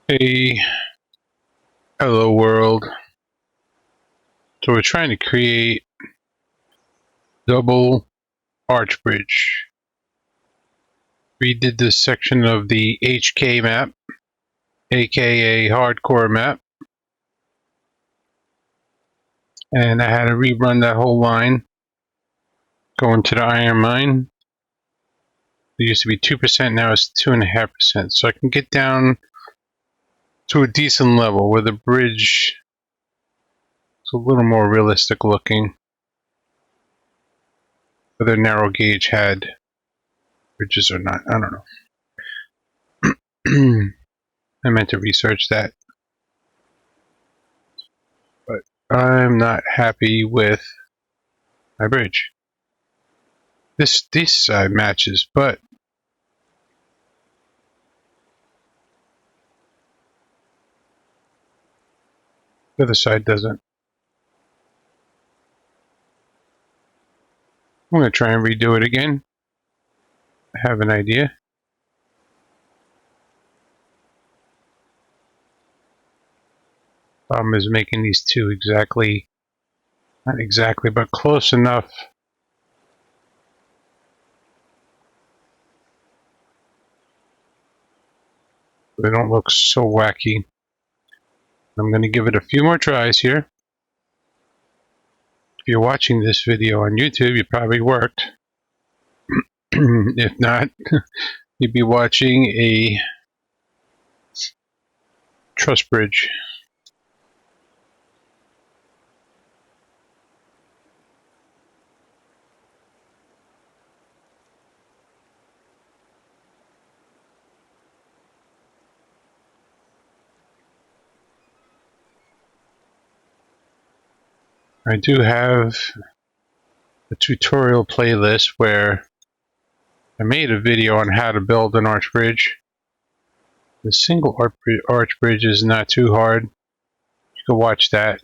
Hey, hello world. So we're trying to create double arch bridge. We did this section of the HK map, aka hardcore map, and I had to rerun that whole line going to the iron mine. It used to be 2%, now it's 2.5%. So I can get down to a decent level where the bridge is a little more realistic looking. Whether narrow gauge had bridges or not, I don't know. I meant to research that, but I'm not happy with my bridge. This side matches, but the other side doesn't. I'm going to try and redo it again. I have an idea. Problem is making these two exactly, not exactly, but close enough. They don't look so wacky. I'm going to give it a few more tries here. If you're watching this video on YouTube, it probably worked. If not, you'd be watching a truss bridge. I do have a tutorial playlist where I made a video on how to build an arch bridge. The single arch bridge is not too hard. You can watch that.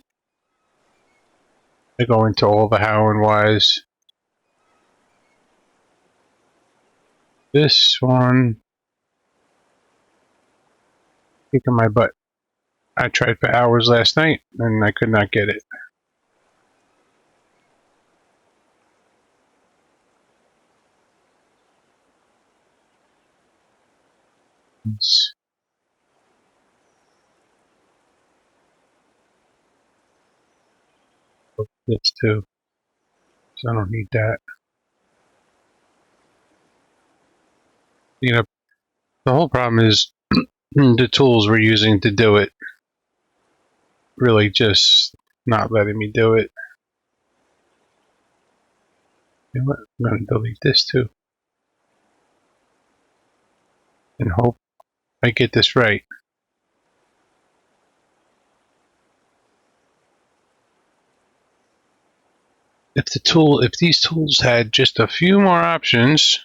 I go into all the how and whys. This one, kicking my butt. I tried for hours last night and I could not get it. This too, so I don't need that. You know, the whole problem is the tools we're using to do it really just not letting me do it. You know what? I'm going to delete this too and hope I get this right. If these tools had just a few more options,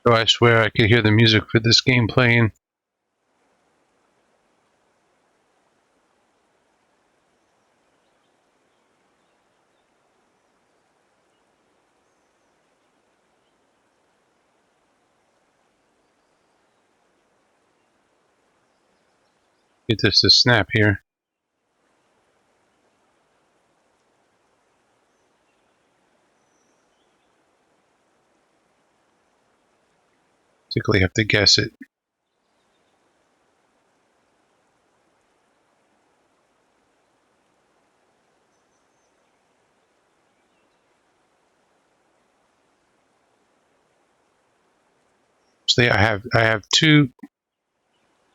so I swear I could hear the music for this game playing. Get this to snap here. Particularly have to guess it. So yeah, I have two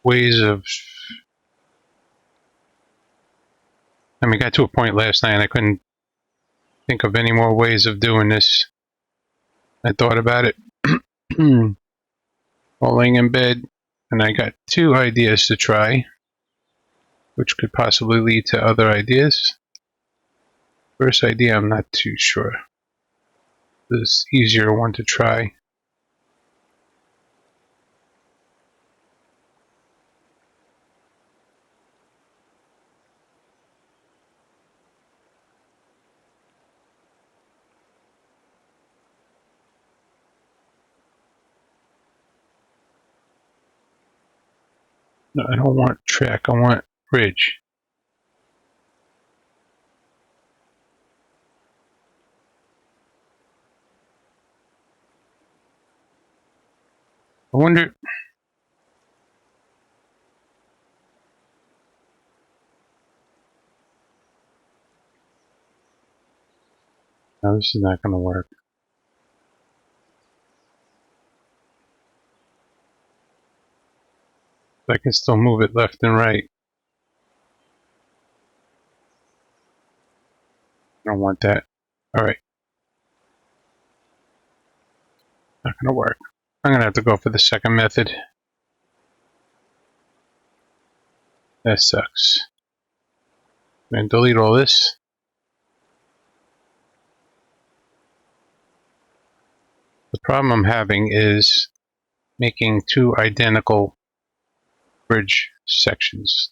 ways of. I mean, got to a point last night and I couldn't think of any more ways of doing this. I thought about it while laying in bed, and I got two ideas to try, which could possibly lead to other ideas. First idea, I'm not too sure. This easier one to try. No, I don't want track, I want bridge. I wonder. No, this is not going to work. I can still move it left and right. I don't want that. Alright. Not going to work. I'm going to have to go for the second method. That sucks. I'm going to delete all this. The problem I'm having is making two identical bridge sections.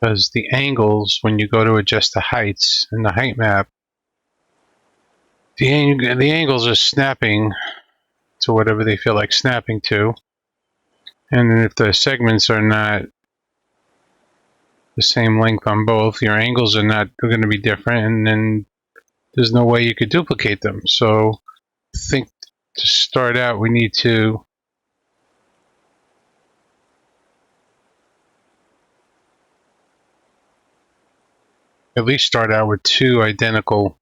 Because the angles, when you go to adjust the heights in the height map, the angles are snapping to whatever they feel like snapping to. And if the segments are not the same length on both, your angles are going to be different, and then there's no way you could duplicate them. So I think to start out, we need to at least start out with two identical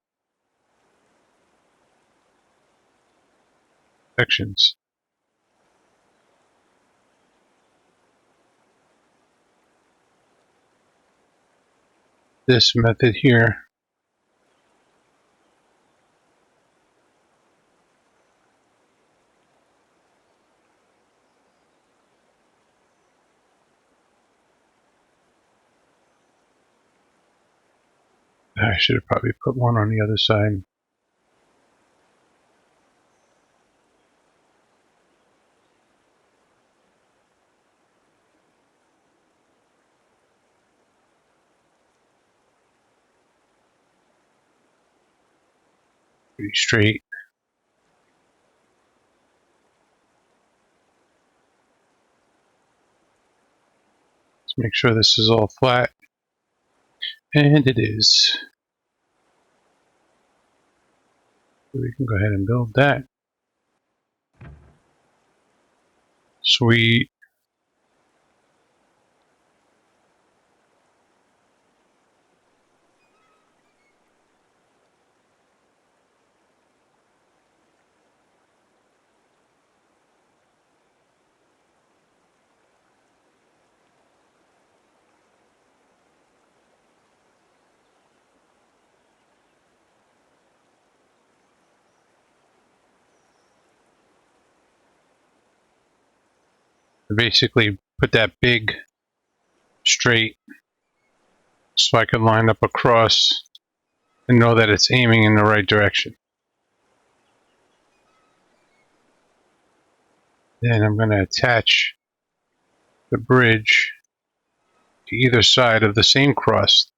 sections. This method here. I should have probably put one on the other side. Pretty straight. Let's make sure this is all flat. And it is. So we can go ahead and build that. Sweet. Basically put that big straight so I can line up across and know that it's aiming in the right direction. Then I'm going to attach the bridge to either side of the same cross.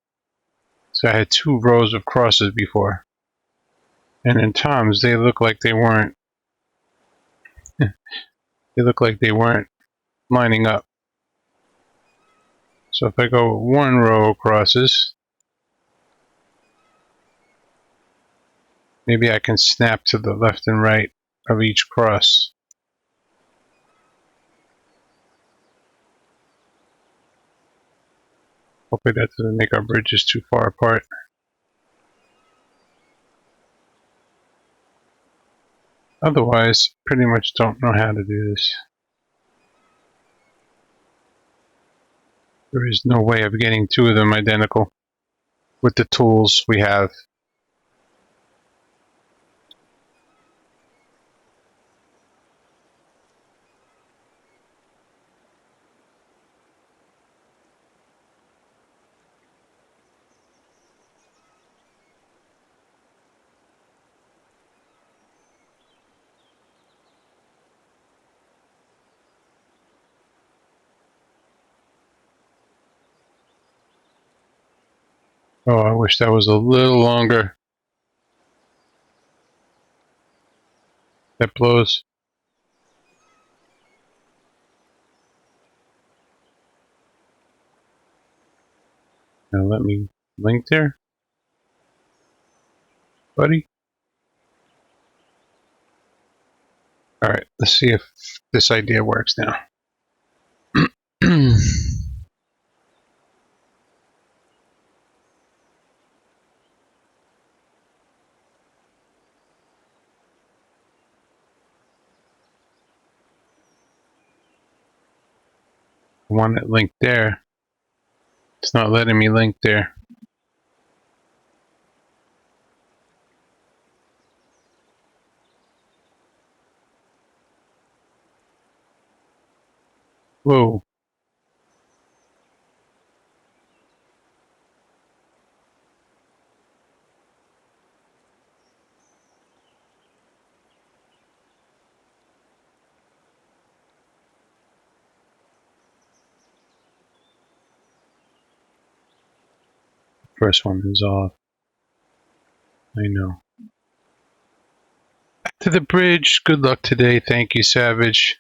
So I had two rows of crosses before. And in Tom's, they look like they weren't They look like they weren't lining up. So if I go one row crosses, maybe I can snap to the left and right of each cross. Hopefully that doesn't make our bridges too far apart. Otherwise, pretty much don't know how to do this. There is no way of getting two of them identical with the tools we have. Oh, I wish that was a little longer. That blows. Now let me link there, buddy. All right, let's see if this idea works now. I want it linked there. It's not letting me link there. Whoa. First one is off. I know. Back to the bridge. Good luck today. Thank you, Savage.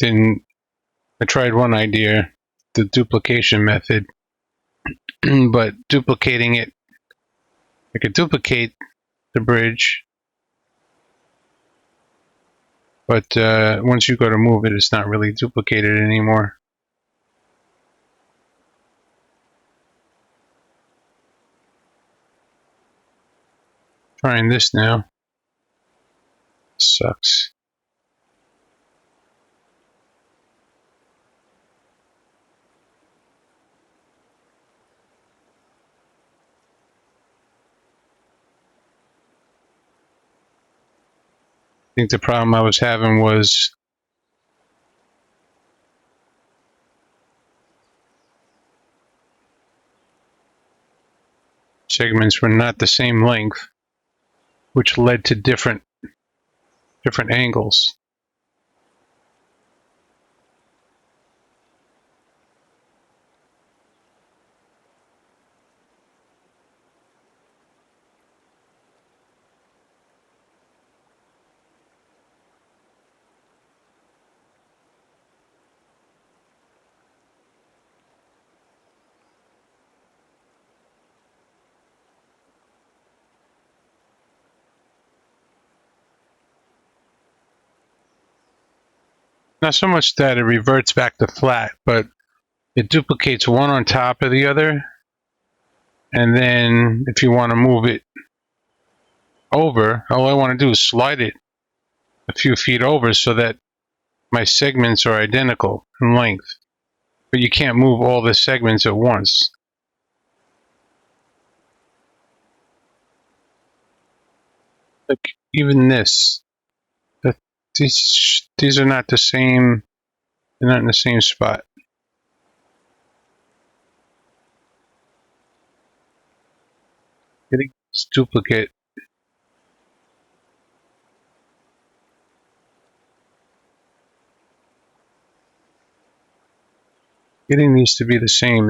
I tried one idea, the duplication method, but duplicating it, I could duplicate the bridge, but once you go to move it, it's not really duplicated anymore. Trying this now. Sucks. I think the problem I was having was segments were not the same length, which led to different angles. Not so much that it reverts back to flat, but it duplicates one on top of the other, and then if you want to move it over, all I want to do is slide it a few feet over so that my segments are identical in length. But you can't move all the segments at once. Like even this, these are not the same. They're not in the same spot. Getting this duplicate. Getting these to be the same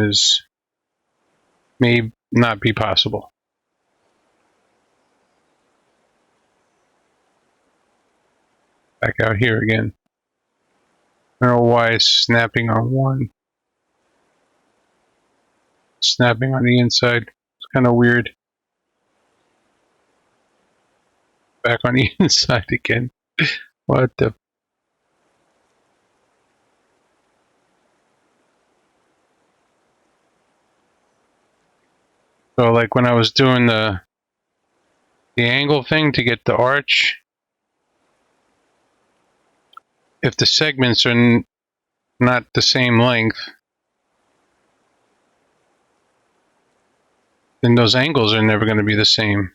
may not be possible. back out here again. I don't know why it's snapping on one. Snapping on the inside. It's kind of weird. Back on the inside again. What the? So like when I was doing the angle thing to get the arch, if the segments are not the same length, then those angles are never going to be the same.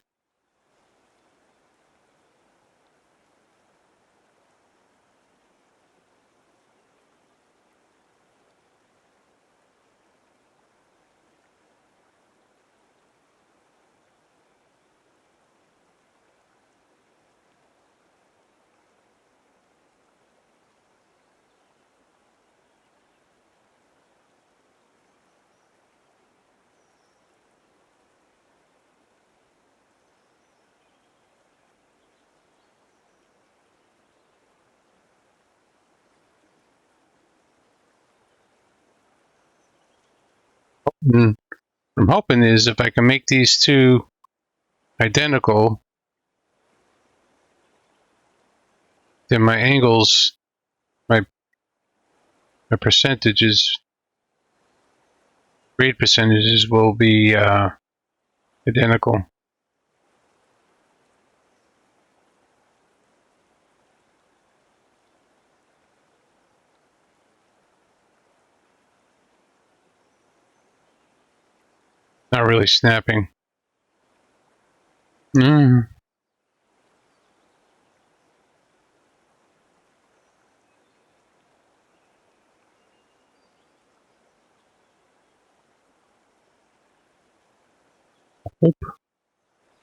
And I'm hoping is if I can make these two identical, then my angles, my percentages, grade percentages will be identical. Not really snapping. I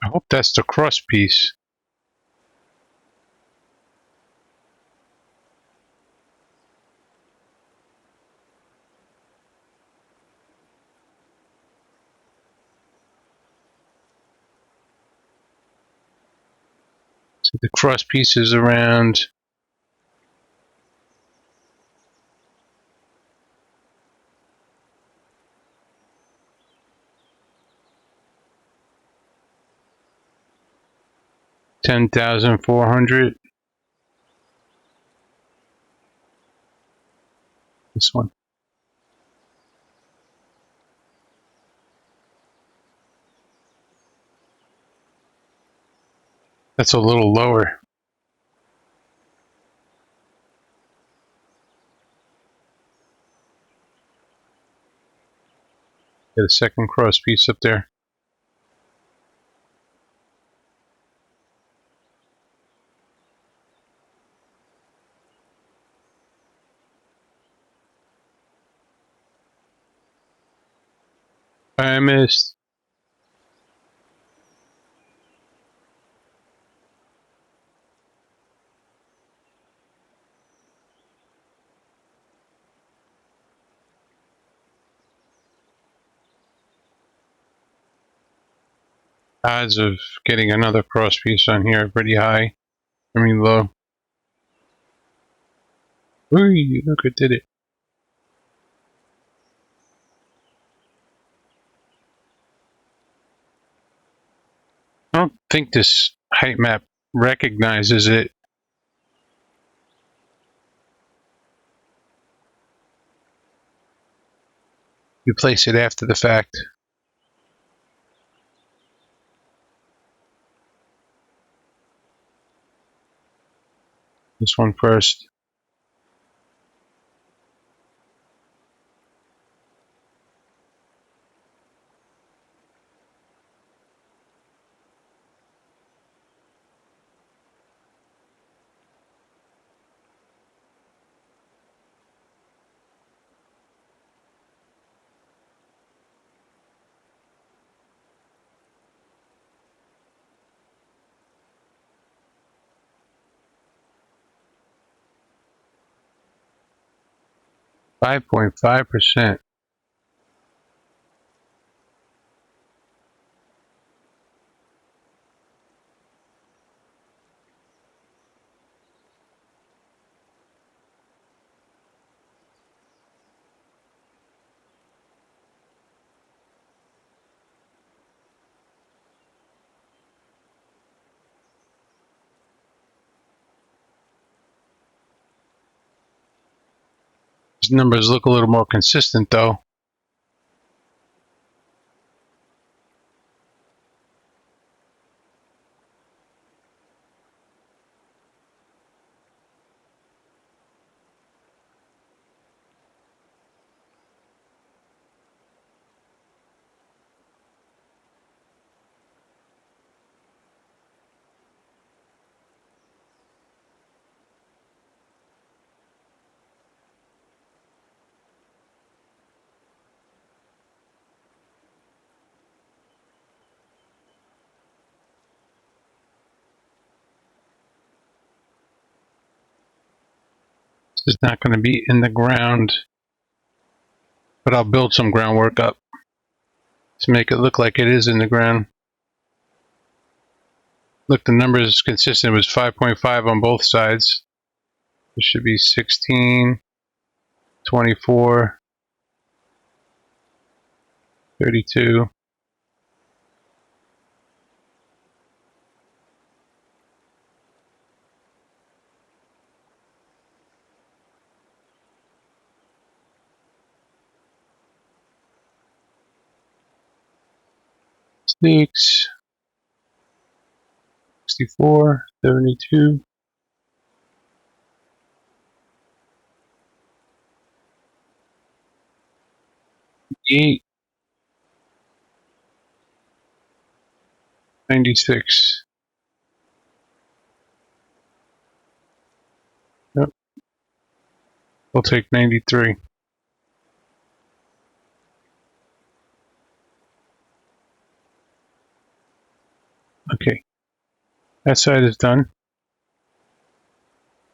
hope that's the cross piece. So the cross piece is around 10,400. This one. That's a little lower. Get a second cross piece up there. I missed. Odds of getting another cross piece on here are pretty high. I mean low. Ooh, look, I did it. I don't think this height map recognizes it. You place it after the fact. This one first. .5%. These numbers look a little more consistent though. This is not going to be in the ground, but I'll build some groundwork up to make it look like it is in the ground. Look, the number is consistent. It was 5.5 on both sides. It should be 16, 24, 32. Six, 64, 72, 8, 96. Yep. I'll take 93. Okay. That side is done.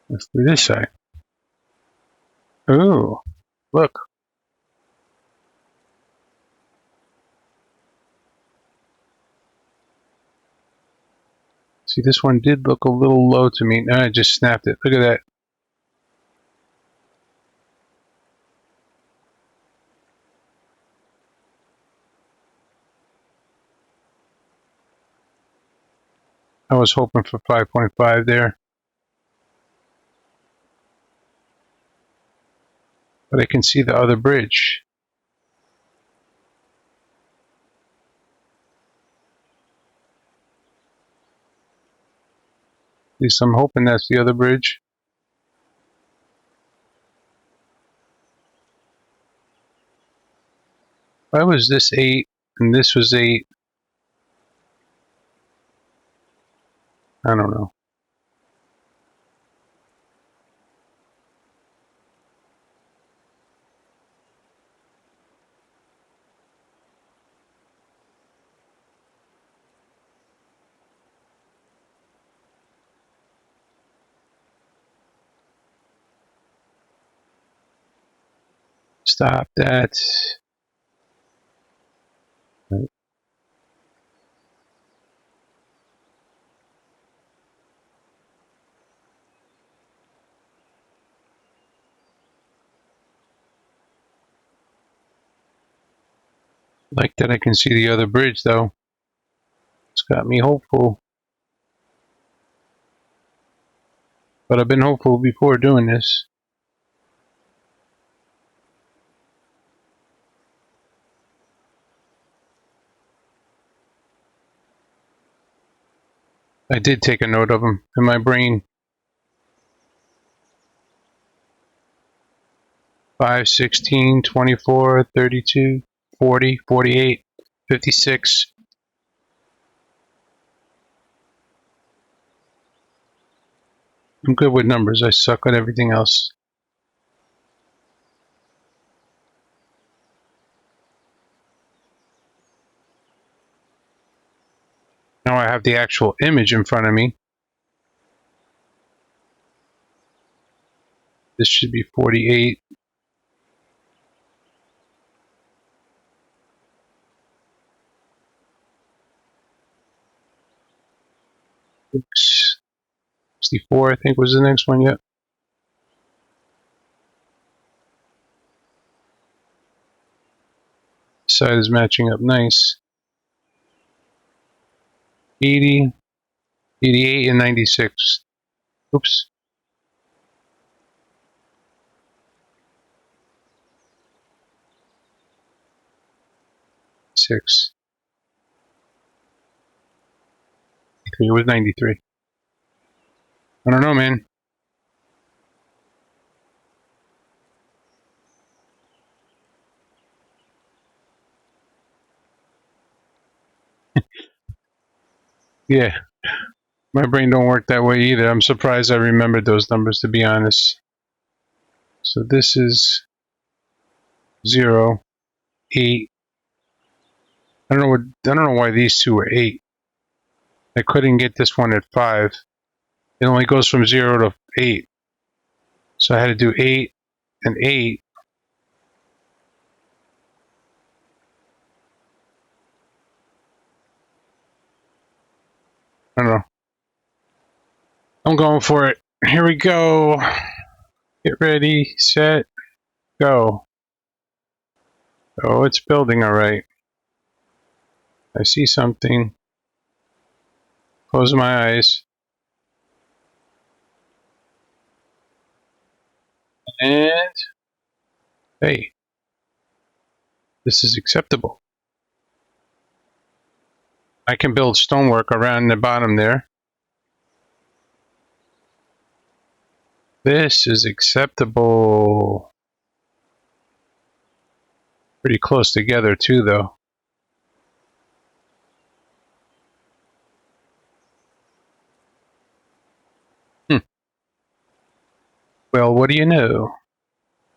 Let's do this side. Ooh, look. See, this one did look a little low to me. Now I just snapped it. Look at that. I was hoping for 5.5 there. But I can see the other bridge. At least I'm hoping that's the other bridge. Why was this 8 and this was 8? I don't know. Stop that. Like that I can see the other bridge though. It's got me hopeful. But I've been hopeful before doing this. I did take a note of them in my brain. 5, 16, 24, 32, 40, 48, 56. I'm good with numbers. I suck at everything else. Now I have the actual image in front of me. This should be 48. Oops. 64, I think, was the next one. Yep. Side is matching up nice. 80, 88, and 96. Oops. 96. It was 93. I don't know, man. Yeah, my brain don't work that way either. I'm surprised I remembered those numbers, to be honest. So this is 0, 8. I don't know why these two are 8. I couldn't get this one at 5. It only goes from 0 to 8. So I had to do 8 and 8. I don't know. I'm going for it. Here we go. Get ready, set, go. Oh, it's building all right. I see something. Close my eyes. And, hey, this is acceptable. I can build stonework around the bottom there. This is acceptable. Pretty close together too, though. Well, what do you know?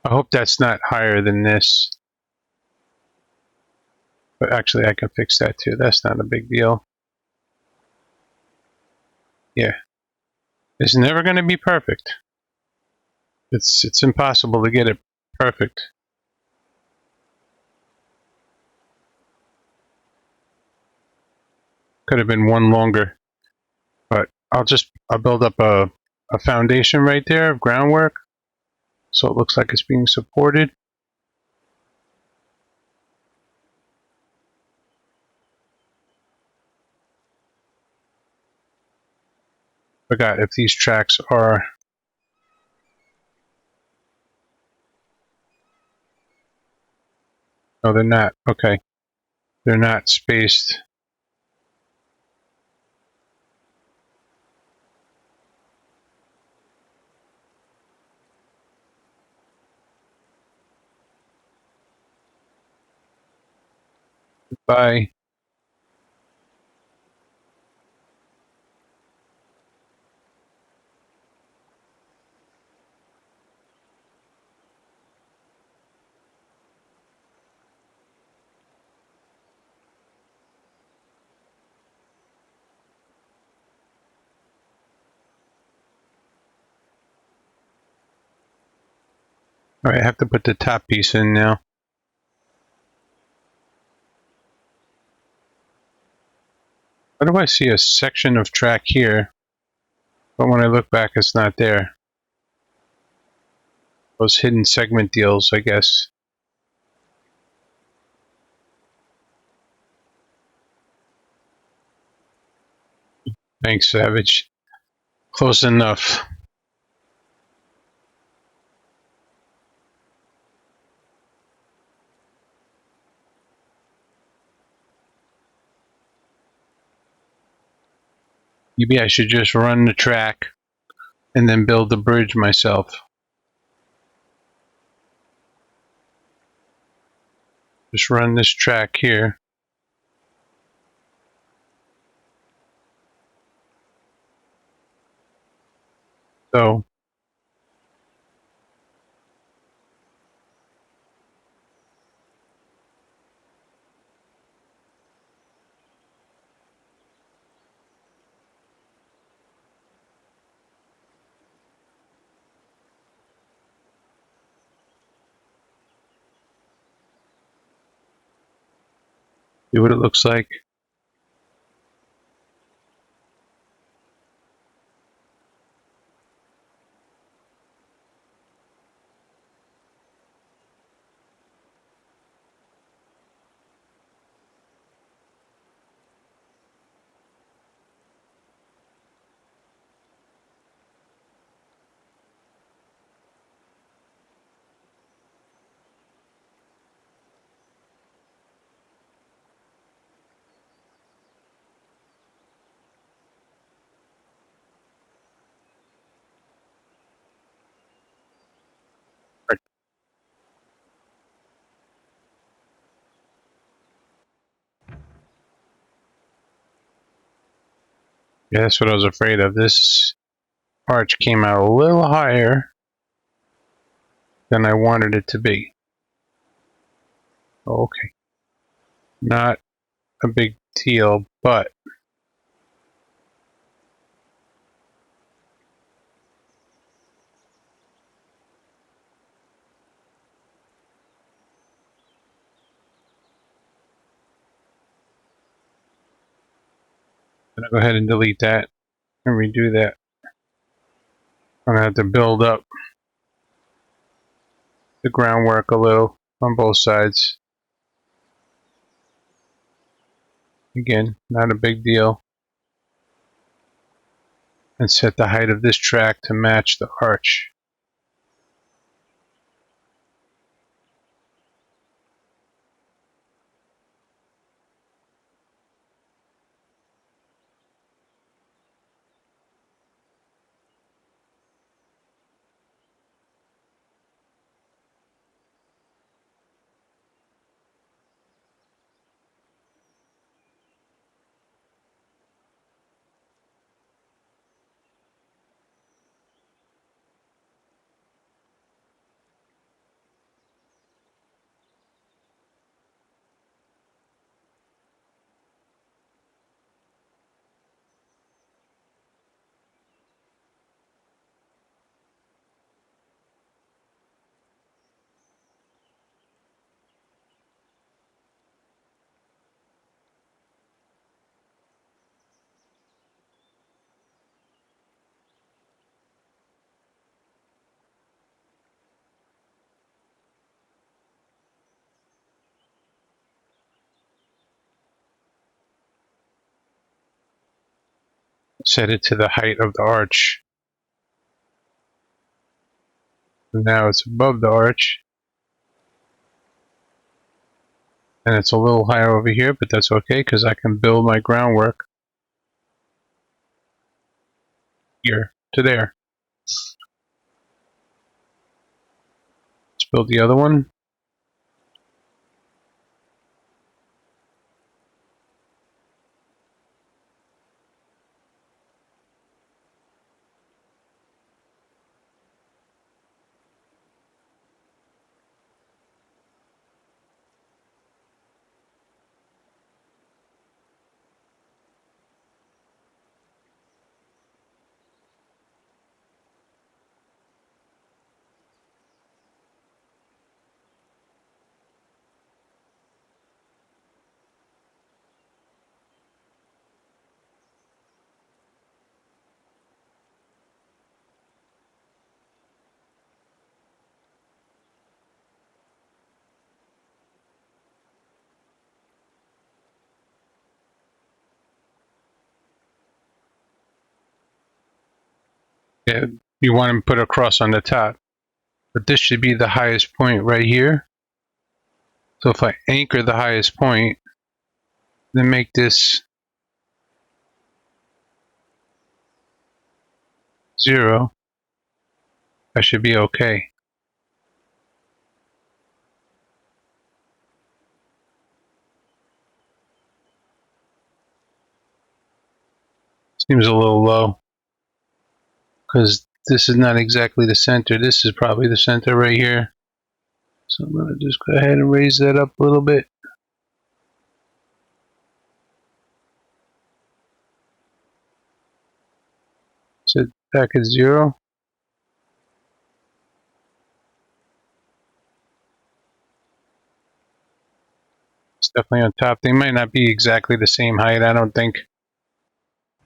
I hope that's not higher than this. But actually, I can fix that too. That's not a big deal. Yeah. It's never going to be perfect. It's impossible to get it perfect. Could have been one longer. But I'll build up a foundation right there of groundwork. So it looks like it's being supported. Forgot if these tracks are... No, they're not. Okay. They're not spaced. Bye. Alright, I have to put the top piece in now. Why do I see a section of track here? But when I look back, it's not there. Those hidden segment deals, I guess. Thanks, Savage. Close enough. Maybe I should just run the track and then build the bridge myself. Just run this track here. So, see what it looks like. Yeah, that's what I was afraid of. This arch came out a little higher than I wanted it to be. Okay. Not a big deal, but I'm gonna go ahead and delete that and redo that. I'm gonna have to build up the groundwork a little on both sides. Again, not a big deal. And set the height of this track to match the arch. Set it to the height of the arch. And now it's above the arch. And it's a little higher over here, but that's okay because I can build my groundwork here to there. Let's build the other one. Yeah, you want to put a cross on the top. But this should be the highest point right here. So if I anchor the highest point, then make this 0, I should be okay. Seems a little low because this is not exactly the center. This is probably the center right here. So I'm going to just go ahead and raise that up a little bit. Set back at 0. It's definitely on top. They might not be exactly the same height. I don't think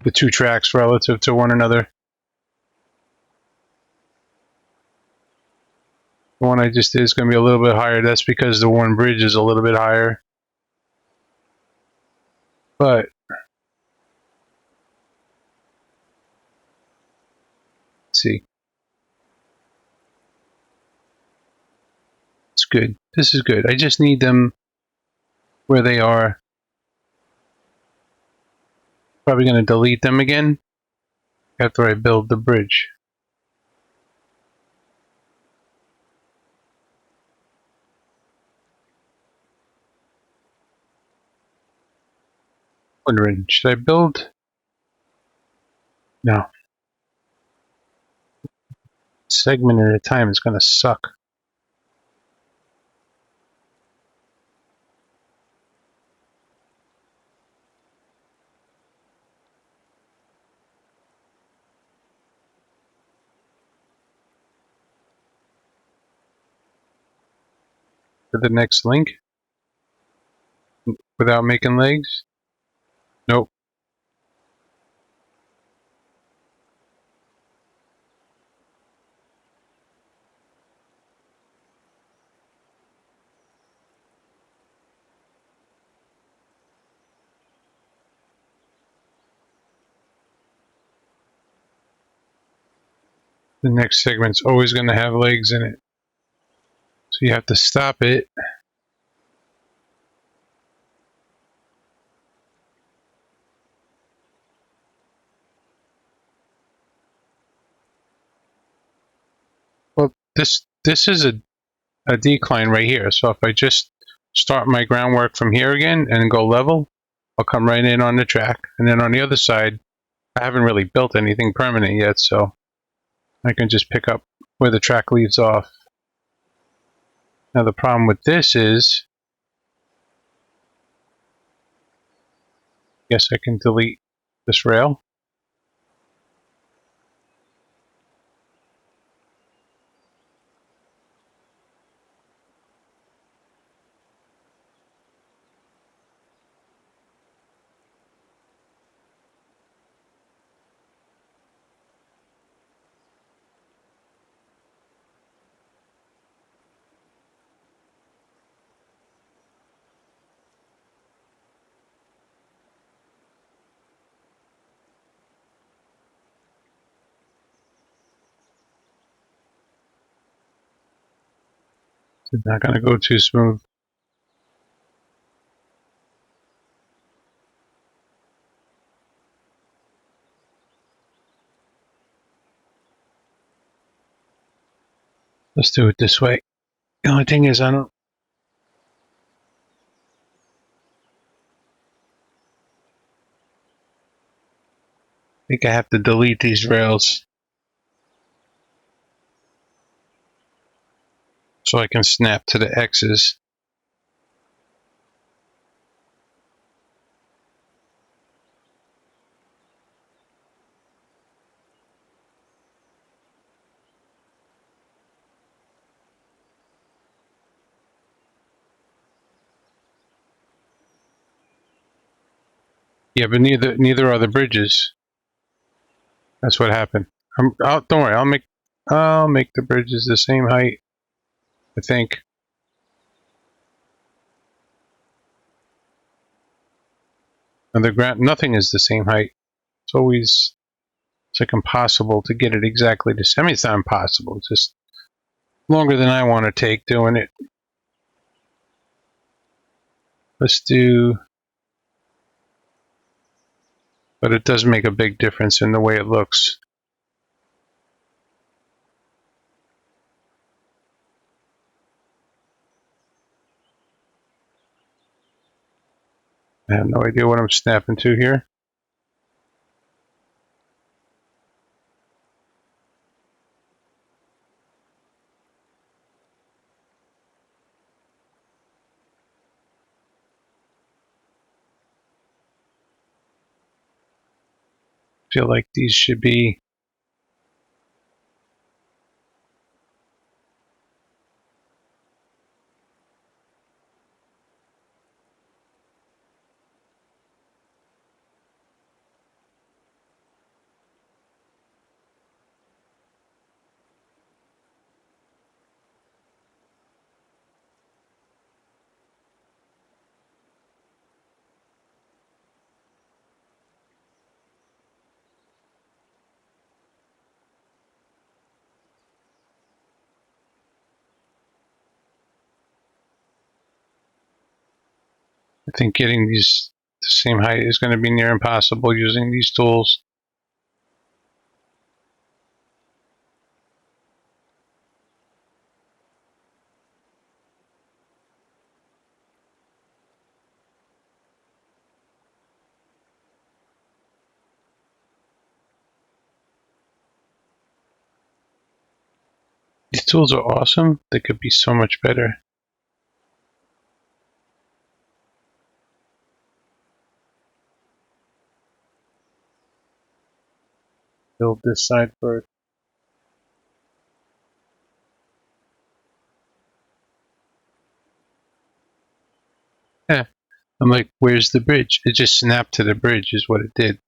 the two tracks relative to one another. The one I just did is going to be a little bit higher. That's because the one bridge is a little bit higher. But let's see. It's good. This is good. I just need them where they are. Probably going to delete them again after I build the bridge. Wondering, should I build No. Segment at a time is going to suck. To the next link without making legs? Nope. The next segment's always going to have legs in it. So you have to stop it. Well, this is a decline right here. So if I just start my groundwork from here again and go level, I'll come right in on the track. And then on the other side, I haven't really built anything permanent yet, so I can just pick up where the track leaves off. Now the problem with this is, I guess I can delete this rail. It's not going to go too smooth. Let's do it this way. The only thing is, I think I have to delete these rails so I can snap to the X's. Yeah, but neither are the bridges. That's what happened. Don't worry. I'll make the bridges the same height. I think. And the ground, nothing is the same height. It's like impossible to get it exactly the same. I mean, it's not impossible. It's just longer than I want to take doing it. Let's do, but it does make a big difference in the way it looks. I have no idea what I'm snapping to here. Feel like these should be, I think getting these the same height is going to be near impossible using these tools. These tools are awesome. They could be so much better. Build this side first. Yeah. I'm like, where's the bridge? It just snapped to the bridge is what it did.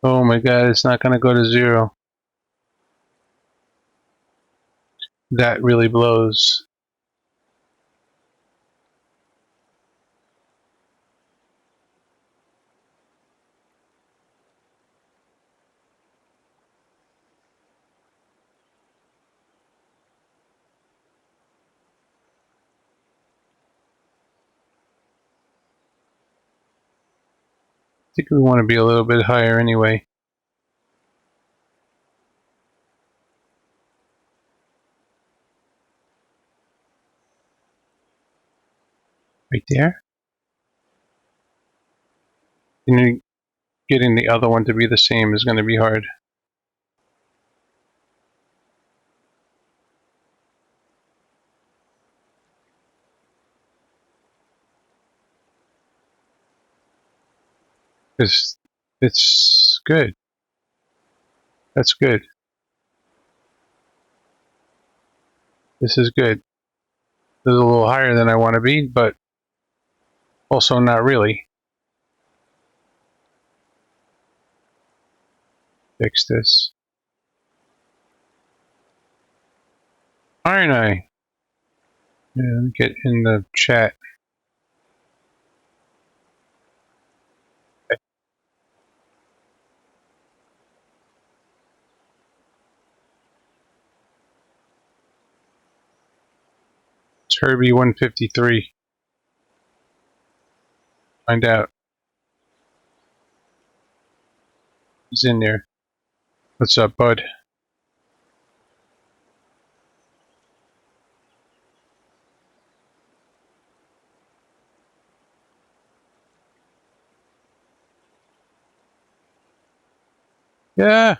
Oh my god, it's not gonna go to 0. That really blows. I think we want to be a little bit higher anyway. Right there? And getting the other one to be the same is going to be hard. It's good. That's good. This is good. This is a little higher than I want to be, but also not really. Fix this. Iron Eye. And get in the chat. It's Herbie 153. Find out. He's in there. What's up, bud? Yeah.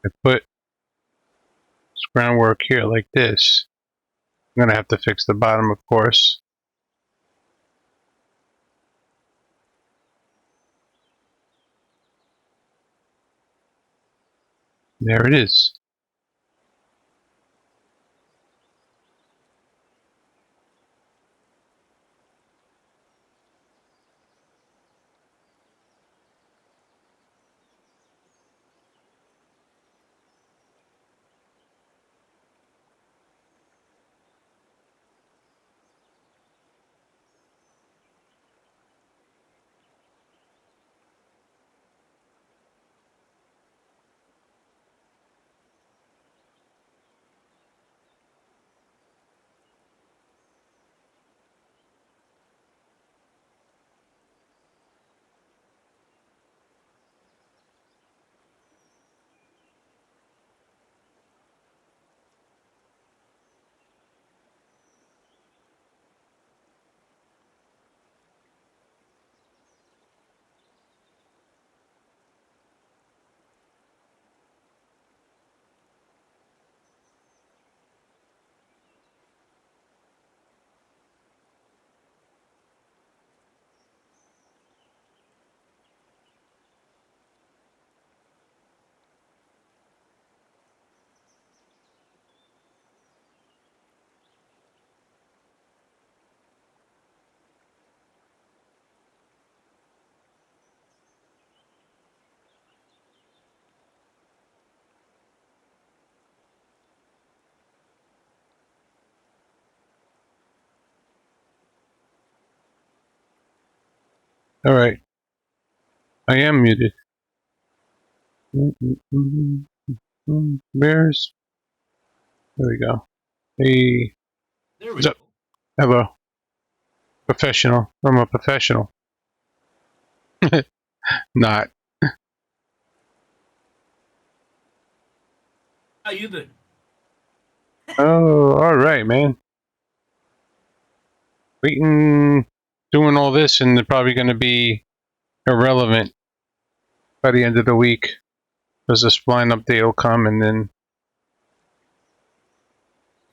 I put this groundwork here like this. I'm going to have to fix the bottom, of course. There it is. All right. I am muted. Bears. There we go. Hey. There we What's go. up? Hello. Professional. I'm a professional. Not. How you been? Oh, all right, man. Waiting, doing all this, and they're probably going to be irrelevant by the end of the week. Because the spline update will come, and then.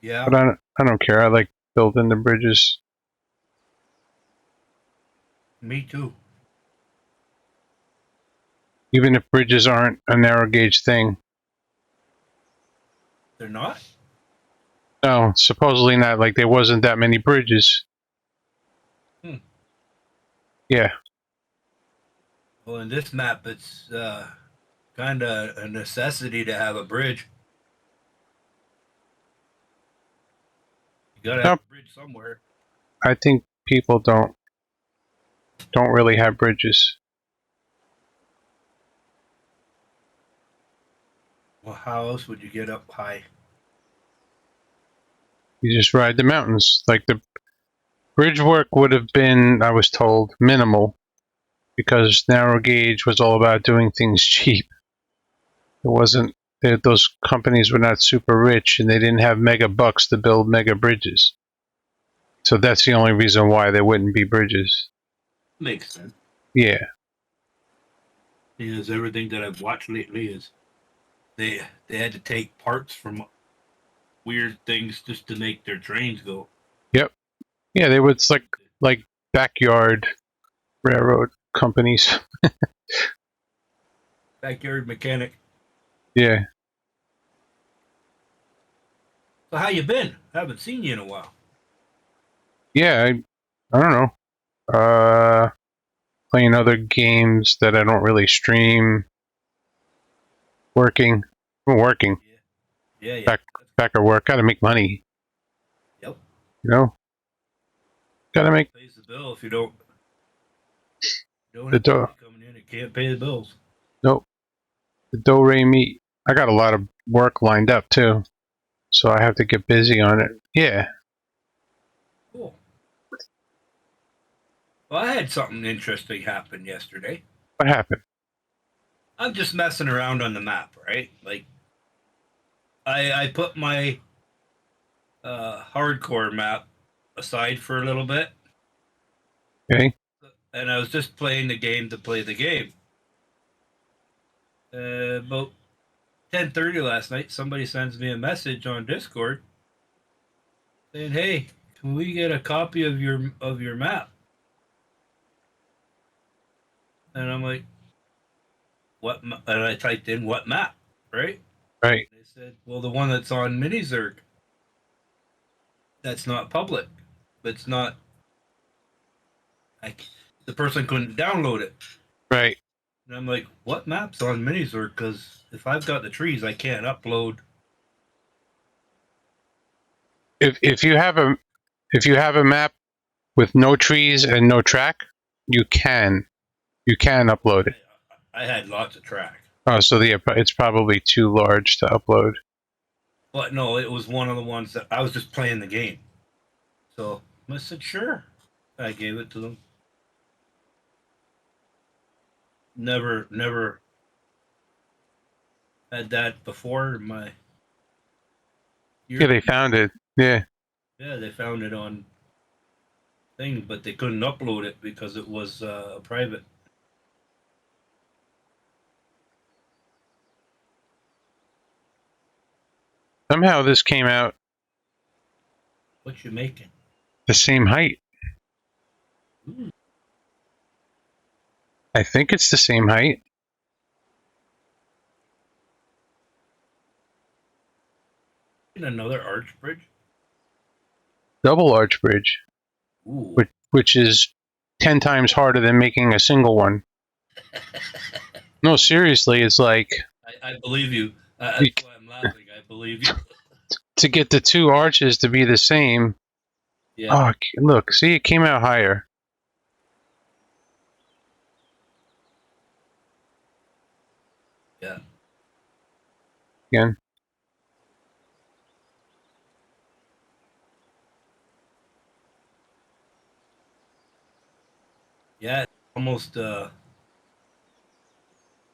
Yeah. But I don't care. I like building the bridges. Me too. Even if bridges aren't a narrow gauge thing. They're not? No, supposedly not. Like, there wasn't that many bridges. Yeah. Well, in this map, it's kind of a necessity to have a bridge. You gotta have No, a bridge somewhere. I think people don't really have bridges. Well, how else would you get up high? You just ride the mountains. Like, the bridge work would have been, I was told, minimal because narrow gauge was all about doing things cheap. It wasn't, those companies were not super rich and they didn't have mega bucks to build mega bridges. So that's the only reason why there wouldn't be bridges. Makes sense. Yeah. Because everything that I've watched lately is they had to take parts from weird things just to make their trains go. Yep. Yeah, they would, like backyard railroad companies. Backyard mechanic. Yeah. So how you been? Haven't seen you in a while. Yeah, I don't know. Playing other games that I don't really stream. Working. I'm working. Yeah. Yeah. Back at work. Gotta make money. Yep. You know? Gotta make Pays the bill if you don't the have dough. money coming in. It can't pay the bills. Nope. The do re mi. I got a lot of work lined up too. So I have to get busy on it. Yeah. Cool. Well, I had something interesting happen yesterday. What happened? I'm just messing around on the map, right? Like, I put my hardcore map aside for a little bit, Okay. and I was just playing the game to play the game. About 10:30 last night, somebody sends me a message on Discord saying, "Hey, can we get a copy of your map?" And I'm like, "What?" And I typed in "what map," right? Right. They said, "Well, the one that's on Minizerg. That's not public. It's not. The person couldn't download it." Right. And I'm like, "What map's on Minizerg? Because if I've got the trees, I can't upload." If you have a map with no trees and no track, you can upload it. I had lots of track, Oh, so it's probably too large to upload. but no, it was one of the ones that I was just playing the game. So I said, "Sure." I gave it to them. Never had that before in my year. Yeah, they found it. Yeah. Yeah, they found it on thing, but they couldn't upload it because it was private. Somehow this came out What you making? the same height. Ooh, I think it's the same height. another arch bridge. Double arch bridge, Ooh, which is 10 times harder than making a single one. No, seriously, it's like I believe you. you, That's why I'm laughing. I believe you. to get the two arches to be the same. Yeah. Oh, look, see, it came out higher. again. Yeah, it's almost a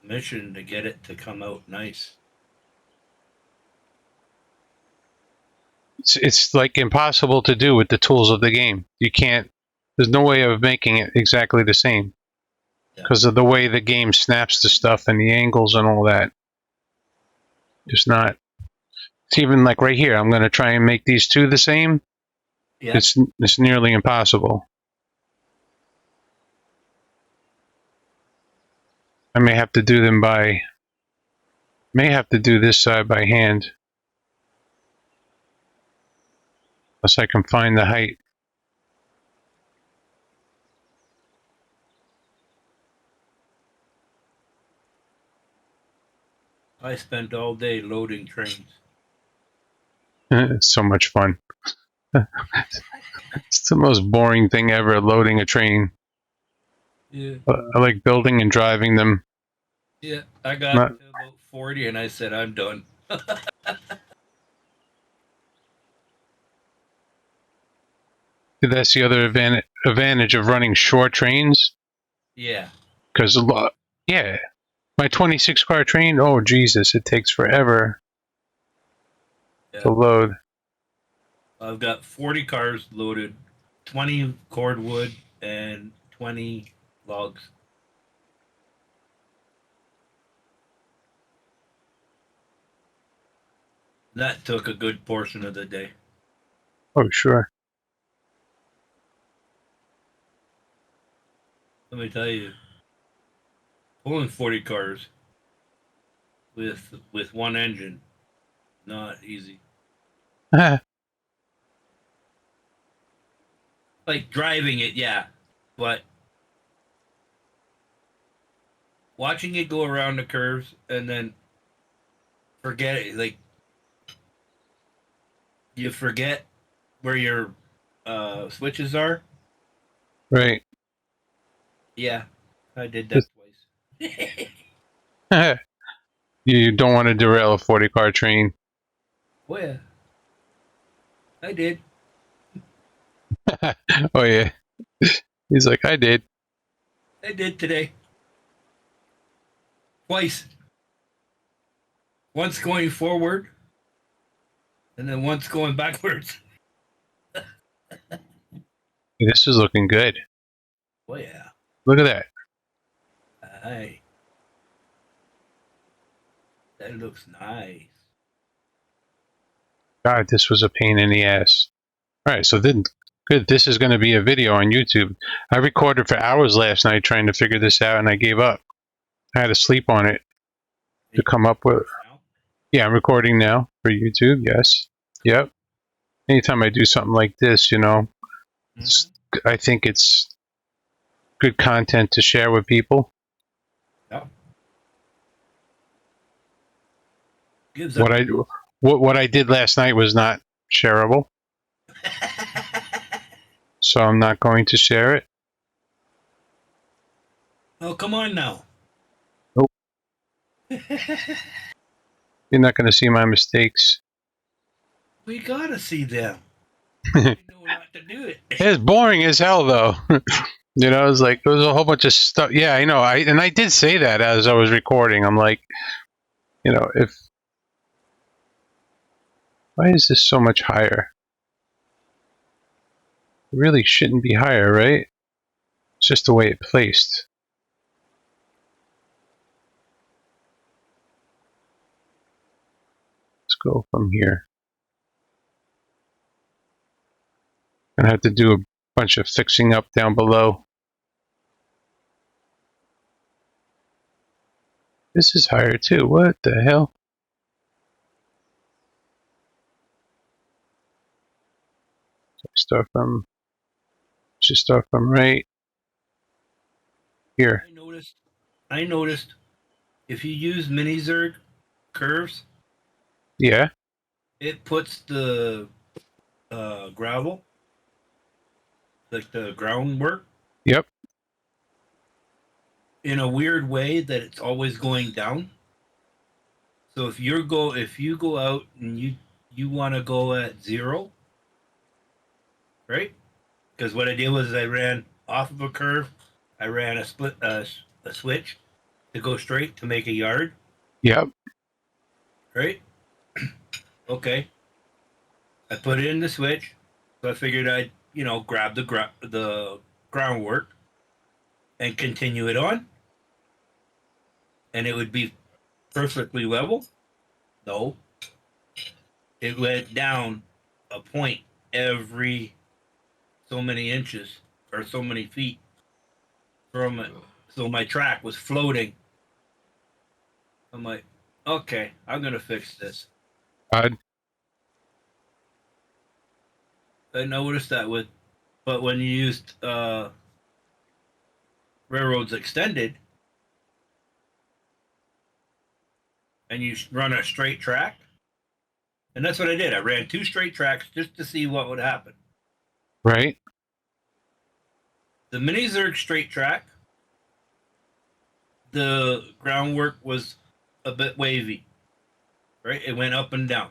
mission to get it to come out nice. It's like impossible to do with the tools of the game. You can't. There's no way of making it exactly the same because of the way the game snaps the stuff and the angles and all that. Just not. It's even like right here. I'm going to try and make these two the same. Yeah. It's nearly impossible. I may have to do them by. May have to do this side by hand. Unless I can find the height. I spent all day loading trains. It's so much fun. It's the most boring thing ever, loading a train. Yeah. I like building and driving them. Yeah. I got Not, to about 40 and I said, I'm done. that's the other advantage of running short trains. Yeah. Because yeah, my 26 car train. Oh Jesus, it takes forever to load. I've got 40 cars loaded, 20 cordwood, and 20 logs. That took a good portion of the day. Oh sure. Let me tell you, pulling 40 cars with one engine, not easy. Like driving it, yeah, but watching it go around the curves and then forget it, like you forget where your switches are. Right. Yeah, I did that twice. You don't want to derail a 40 car train. Oh yeah, I did. Oh yeah. He's like, I did. I did today. Twice. Once going forward, and then once going backwards. This is looking good. Oh yeah. Look at that. Aye. That looks nice. God, this was a pain in the ass. All right, so then, good. This is going to be a video on YouTube. I recorded for hours last night trying to figure this out, and I gave up. I had to sleep on it to come up with. Now? Yeah, I'm recording now for YouTube. Yes. Yep. Anytime I do something like this, I think it's good content to share with people. Yeah. Gives What up. I did last night was not shareable, so I'm not going to share it. Oh, come on now. Nope. You're not going to see my mistakes. We gotta see them. We know not to do it. It's boring as hell, though. It's like there's a whole bunch of stuff. Yeah, I know. I did say that as I was recording. I'm like, if why is this so much higher? It really shouldn't be higher, right? It's just the way it placed. Let's go from here. Gonna have to do a bunch of fixing up down below. This is higher too. What the hell? Should start from right here. I noticed if you use mini Zerg curves, Yeah. it puts the gravel, like the groundwork, Yep. in a weird way that it's always going down. So if you go out and you want to go at 0, right? Because what I did was I ran off of a curve, I ran a switch to go straight to make a yard, Yep. right? Okay, I put it in the switch, so I figured I'd grab the groundwork and continue it on, and it would be perfectly level. No, it went down a point every so many inches or so many feet from it. So my track was floating. I'm like, okay, I'm gonna fix this. Odd. I noticed that but when you used railroads extended and you run a straight track, and that's what I did. I ran 2 straight tracks just to see what would happen. Right. The mini Zerg straight track, the groundwork was a bit wavy, right? It went up and down,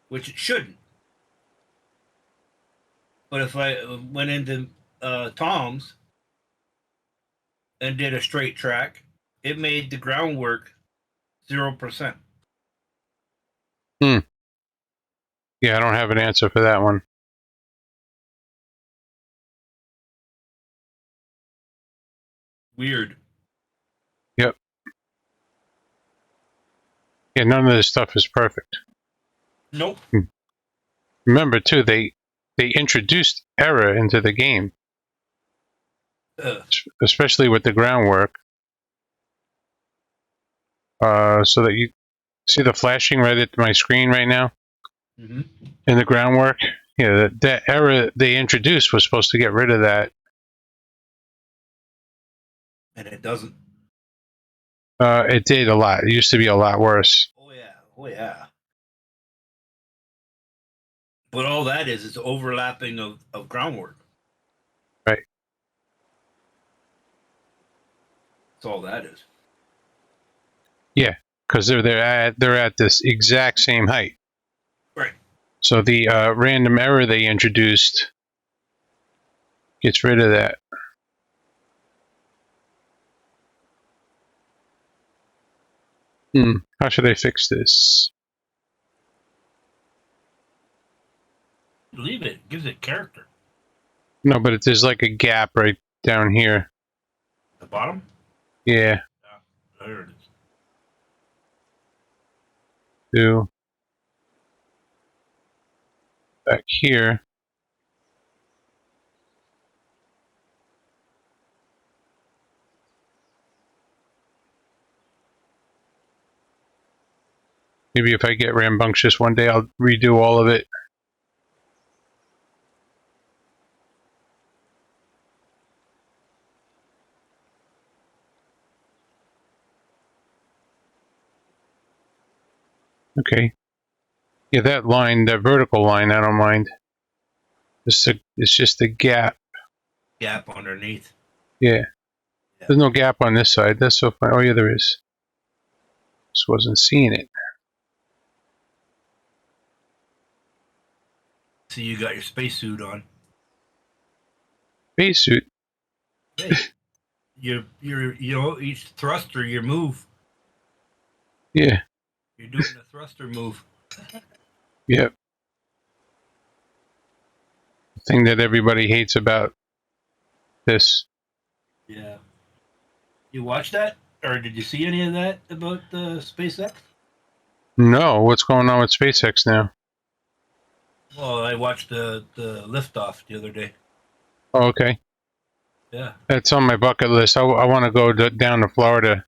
which it shouldn't. But if I went into Tom's and did a straight track, it made the groundwork 0%. Hmm. Yeah, I don't have an answer for that one. Weird. Yep. Yeah, none of this stuff is perfect. Nope. Remember, too, they introduced error into the game, especially with the groundwork, so that you see the flashing right at my screen right now Mm-hmm. in the groundwork. Yeah, that error they introduced was supposed to get rid of that. And it doesn't. It did a lot. It used to be a lot worse. Oh yeah. Oh yeah. But all that is overlapping of groundwork. Right. That's all that is. Yeah, because they're at this exact same height. Right. So the random error they introduced gets rid of that. How should I fix this? Leave it. It gives it character. No, but there's like a gap right down here. The bottom? Yeah. Yeah. There it is. Do back here. Maybe if I get rambunctious one day, I'll redo all of it. Okay. Yeah, that line, that vertical line, I don't mind. It's just a gap. Gap underneath. Yeah. Yeah. There's no gap on this side. That's so funny. Oh, yeah, there is. Just wasn't seeing it. So you got your spacesuit on. Spacesuit. Hey, each thruster you move. Yeah. You're doing a thruster move. Yep. The thing that everybody hates about this. Yeah. You watch that, or did you see any of that about the SpaceX? No, what's going on with SpaceX now? Well, I watched the liftoff the other day. Oh, okay. Yeah, That's on my bucket list. I want to go down to Florida.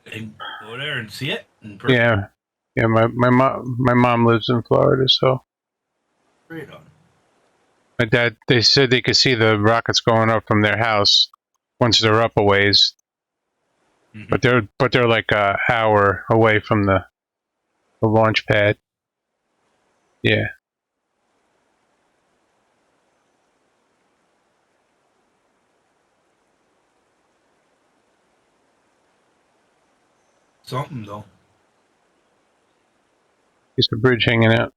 and go there and see it in person. Yeah. Yeah, my mom lives in Florida, so Great on. my dad, they said they could see the rockets going up from their house once they're up a ways, Mm-hmm. but they're like a hour away from the launch pad. Yeah. something though. Piece of bridge hanging out.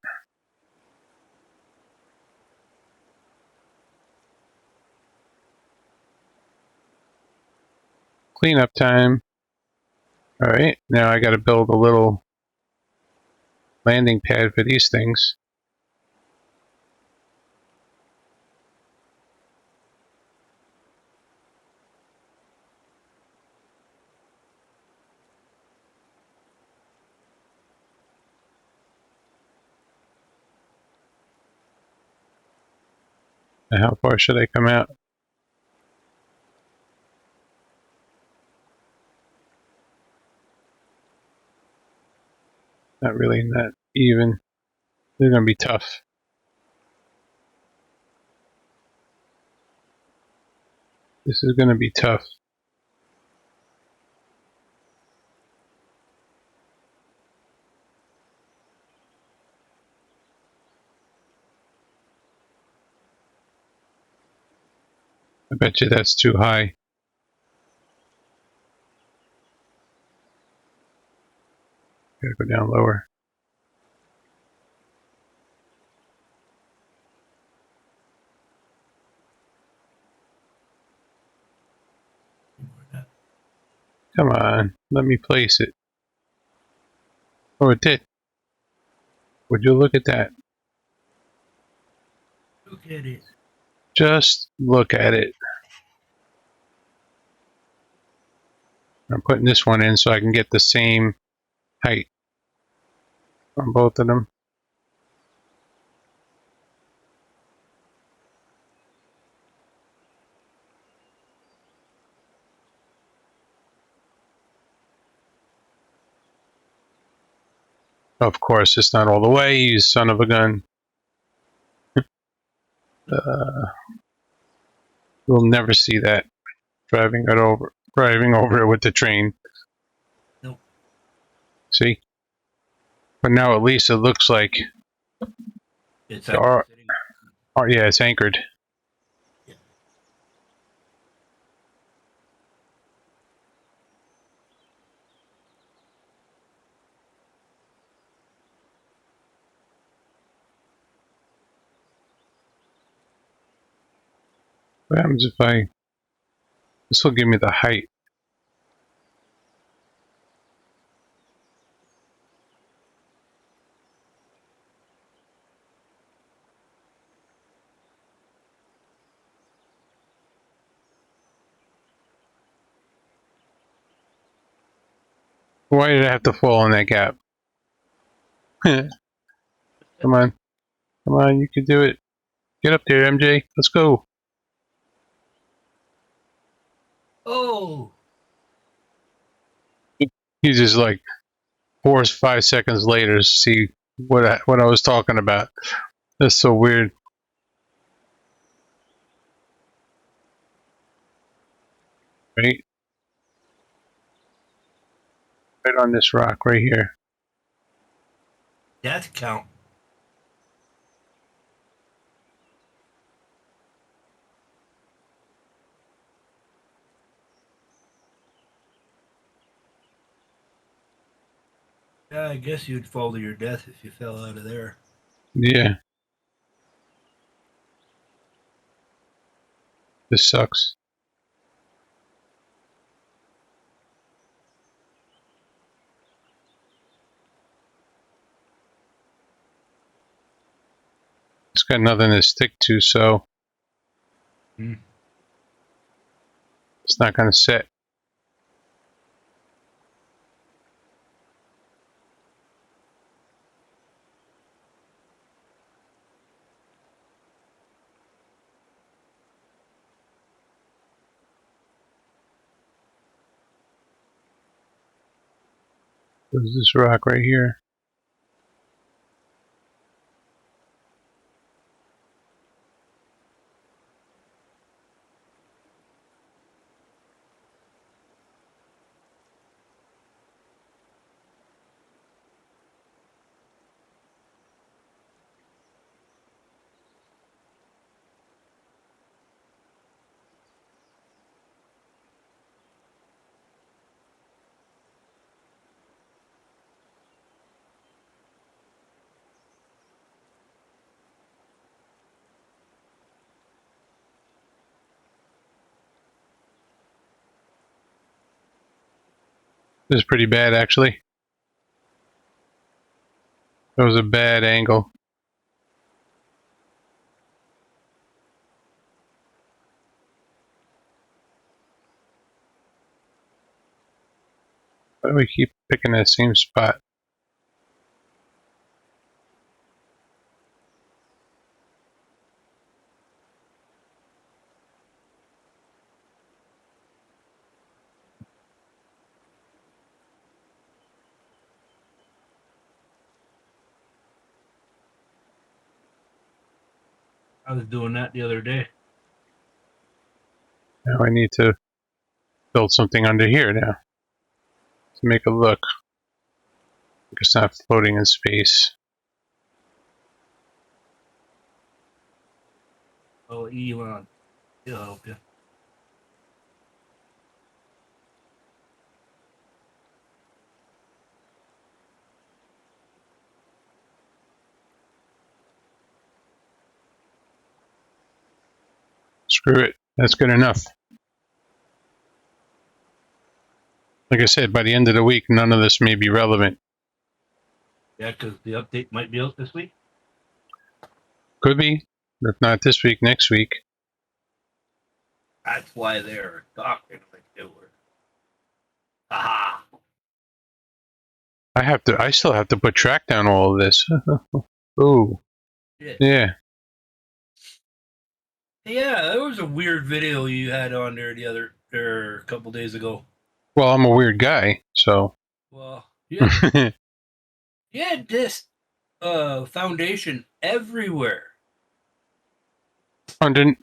Cleanup time. Alright, now I gotta build a little landing pad for these things. Now how far should I come out? Not really, not even. They're gonna be tough. This is gonna be tough. I bet you that's too high. Gotta go down lower. Come on, let me place it. Oh, it did. Would you look at that? Look at it. Just look at it. I'm putting this one in so I can get the same height on both of them. Of course, it's not all the way, you son of a gun. We'll never see that driving over it with the train. Nope. See? But now at least it looks like It's the R, sitting. yeah, it's anchored. Yeah. What happens if I... This will give me the height. Why did I have to fall in that gap? Come on. Come on, you can do it. Get up there, MJ. Let's go. Oh. He's just like 4 or 5 seconds later to see what I was talking about. That's so weird. Right? Right on this rock right here. Death count. Yeah, I guess you'd fall to your death if you fell out of there. Yeah. This sucks. It's got nothing to stick to, so it's not going to set. There's this rock right here. This is pretty bad, actually. That was a bad angle. Why do we keep picking that same spot? I was doing that the other day. Now I need to build something under here now to make it look like it's not floating in space. Oh, Elon. He'll help you. Screw it. That's good enough. Like I said, by the end of the week, none of this may be relevant. Yeah, because the update might be out this week. Could be. If not this week, next week. That's why they're talking like they were. Aha! I still have to put track down all of this. Ooh. Shit. Yeah. Yeah, there was a weird video you had on there a couple days ago. Well, I'm a weird guy, so. Well, yeah, you had this foundation everywhere. Under.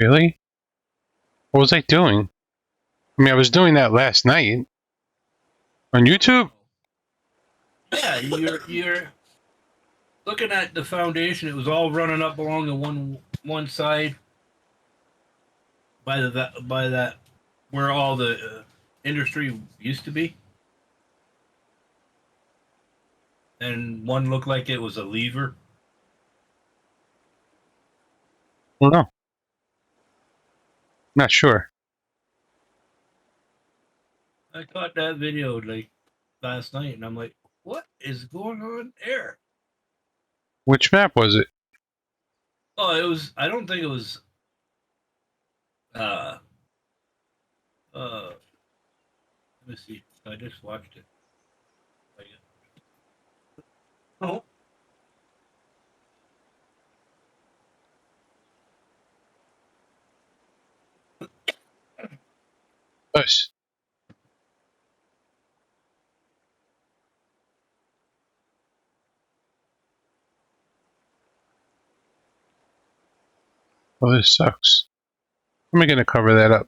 Really? What was I doing? I mean, I was doing that last night. On YouTube? Yeah, you're looking at the foundation. It was all running up along the one side by that where all the industry used to be, and one looked like it was a lever. I don't know. Not sure. I caught that video like last night, and I'm like, "What is going on there?" Which map was it? Oh, it was. I don't think it was. Uh, let me see. I just watched it. Oh, Us. Oh, this sucks. How am I going to cover that up?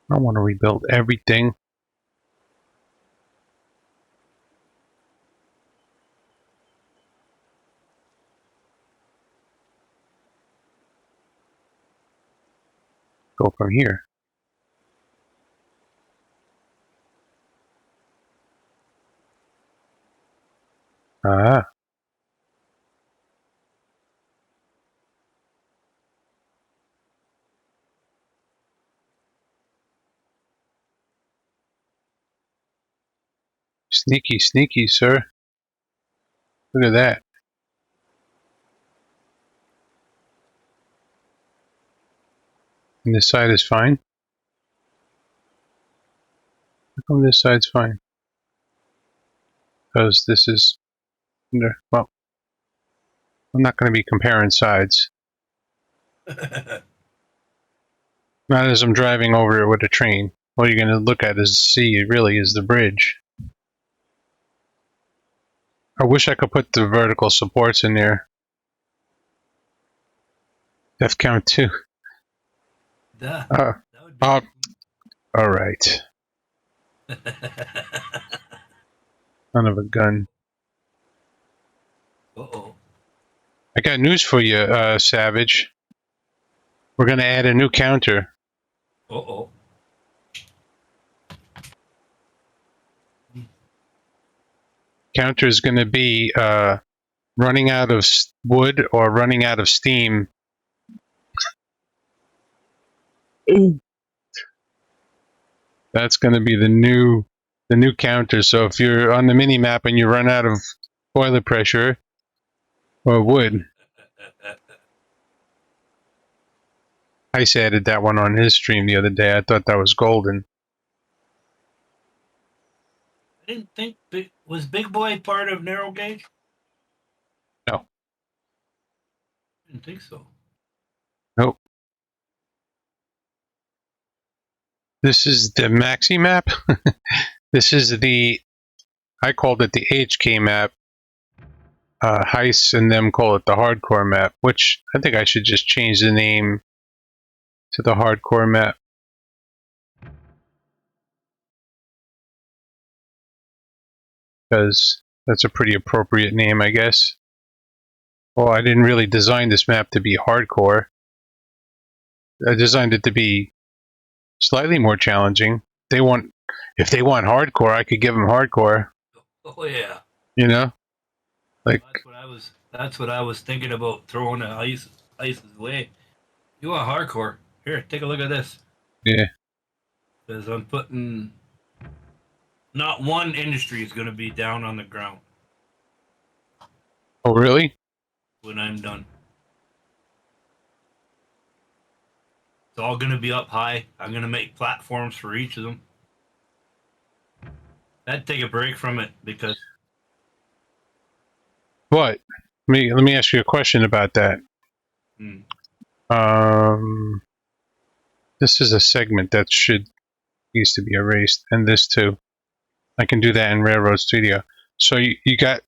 I want to rebuild everything. Go from here. Ah. Sneaky, sneaky, sir. Look at that. And this side is fine? How come this side's fine? Because this is... Well, I'm not going to be comparing sides. Not as I'm driving over it with a train. All you're going to look at is see, really, is the bridge. I wish I could put the vertical supports in there. Def count 2. duh. Uh, That would be. Alright. Son of a gun. Uh-oh. I got news for you, Savage. We're going to add a new counter. Uh-oh. Counter is going to be running out of wood or running out of steam. That's going to be the new counter. So if you're on the mini map and you run out of boiler pressure or wood, Ice added that one on his stream the other day. I thought that was golden. I didn't think was Big Boy part of narrow gauge? No. I didn't think so. Nope. This is the maxi map. This is I called it the HK map. Heist and them call it the hardcore map, which I think I should just change the name to the hardcore map. Because that's a pretty appropriate name, I guess. Well, I didn't really design this map to be hardcore. I designed it to be slightly more challenging. If they want hardcore, I could give them hardcore. Oh yeah. You know, like that's what I was thinking about throwing Ice's way. You want hardcore? Here, take a look at this. Yeah. Because I'm putting. Not one industry is going to be down on the ground. Oh really? When I'm done. It's all going to be up high. I'm going to make platforms for each of them. I'd take a break from it because. But let me ask you a question about that. This is a segment that needs to be erased, and this too. I can do that in Railroad Studio. So you got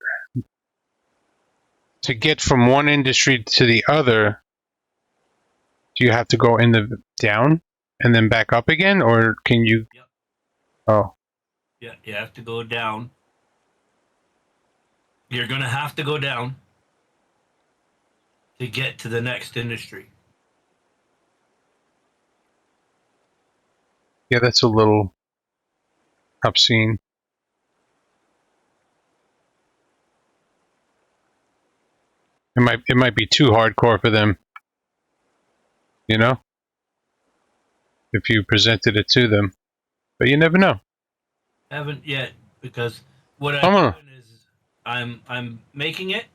to get from one industry to the other. Do you have to go in the down and then back up again, or can you? Yep. Oh. Yeah, you have to go down. You're going to have to go down to get to the next industry. Yeah, that's a little obscene. It might be too hardcore for them. You know? If you presented it to them. But you never know. Haven't yet, because what I'm doing is I'm making it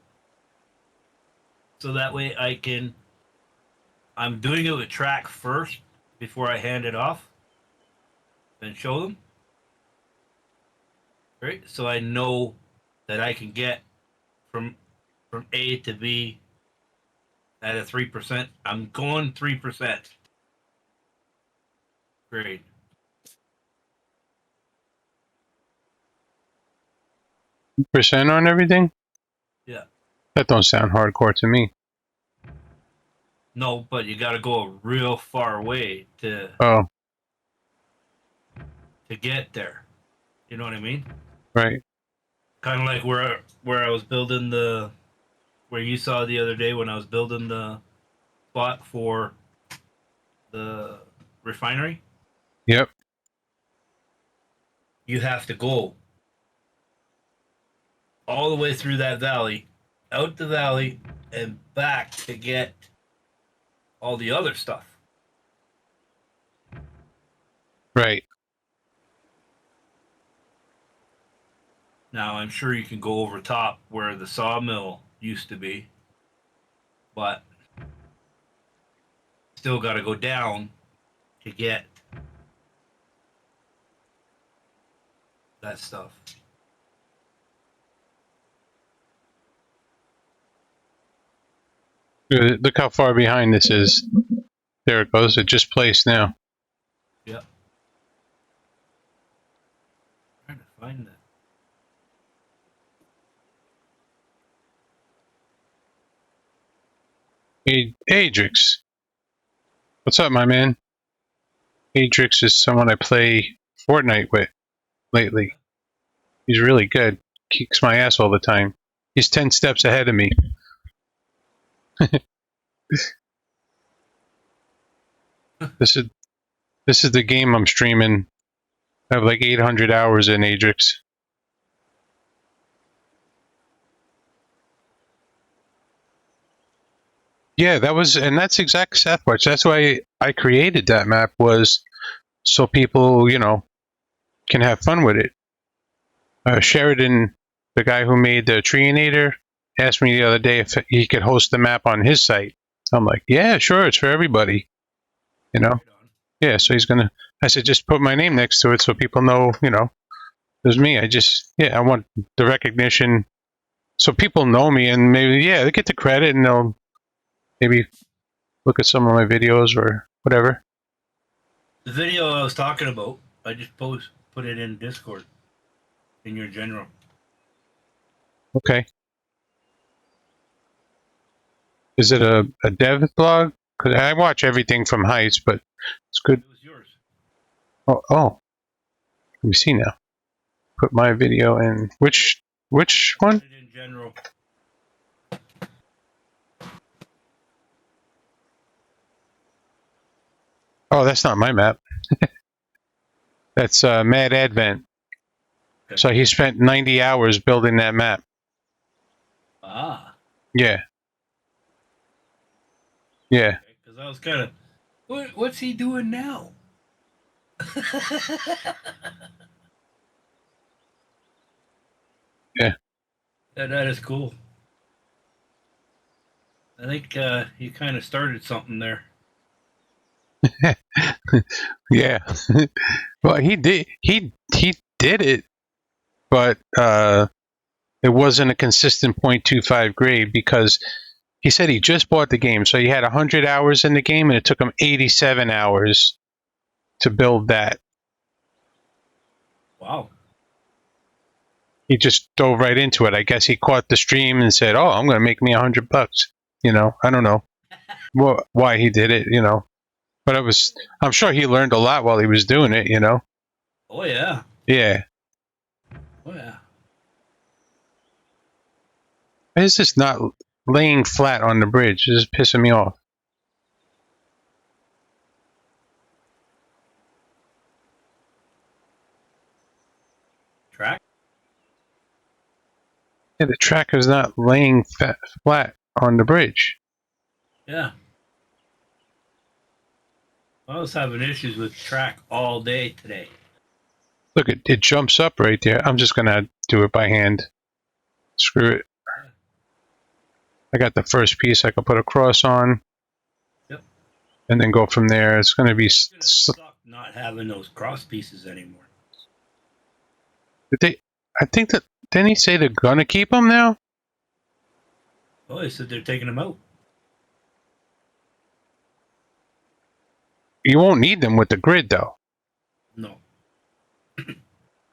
so that way I'm doing it with track first before I hand it off and show them. Right? So I know that I can get from A to B at a 3%. I'm going 3%. Great. Percent on everything? Yeah. That don't sound hardcore to me. No, but you got to go a real far way to get there. You know what I mean? Right. Kind of like where I was building where you saw the other day when I was building the spot for the refinery. Yep. You have to go all the way through that valley, out the valley, and back to get all the other stuff. Right. Now, I'm sure you can go over top where the sawmill used to be, but still got to go down to get that stuff. Look how far behind this is. There it goes. It just placed now. Yep. I'm trying to find that. Hey, Adrix. What's up, my man? Adrix is someone I play Fortnite with lately. He's really good. Kicks my ass all the time. He's 10 steps ahead of me. This is the game I'm streaming. I have like 800 hours in Adrix. Yeah, and that's exact Sasquatch. That's why I created that map, was so people, can have fun with it. Sheridan, the guy who made the Treeinator, asked me the other day if he could host the map on his site. I'm like, yeah, sure, it's for everybody. You know, Right on. yeah. So he's gonna. I said, just put my name next to it so people know, there's me. I want the recognition so people know me, and maybe, yeah, they get the credit, and they'll maybe look at some of my videos or whatever. The video I was talking about, I just put it in Discord in your general. Okay. Is it a dev blog? Because I watch everything from Heights, but it's good. It was yours. Oh, let me see now. Put my video in. Which one? Put it in general. Oh, that's not my map. That's Mad Advent. Okay. So he spent 90 hours building that map. Ah. Yeah. Yeah. Because I was kind of, what's he doing now? Yeah. That is cool. I think he kind of started something there. Yeah. Well, he did. He did it, but it wasn't a consistent 0.25 grade because he said he just bought the game, so he had 100 hours in the game, and it took him 87 hours to build that. Wow. He just dove right into it. I guess he caught the stream and said, "Oh, I'm going to make me $100." I don't know why he did it. But I'm sure he learned a lot while he was doing it. Oh yeah. Yeah. Oh yeah. Why is this not laying flat on the bridge? This is pissing me off. Track. Yeah, the track is not laying flat on the bridge. Yeah. I was having issues with track all day today. Look, it jumps up right there. I'm just going to do it by hand. Screw it. Yeah. I got the first piece I can put a cross on. Yep. And then go from there. It's going to be... It's gonna suck not having those cross pieces anymore. I think that... Didn't he say they're going to keep them now? Oh, they said they're taking them out. You won't need them with the grid, though. No.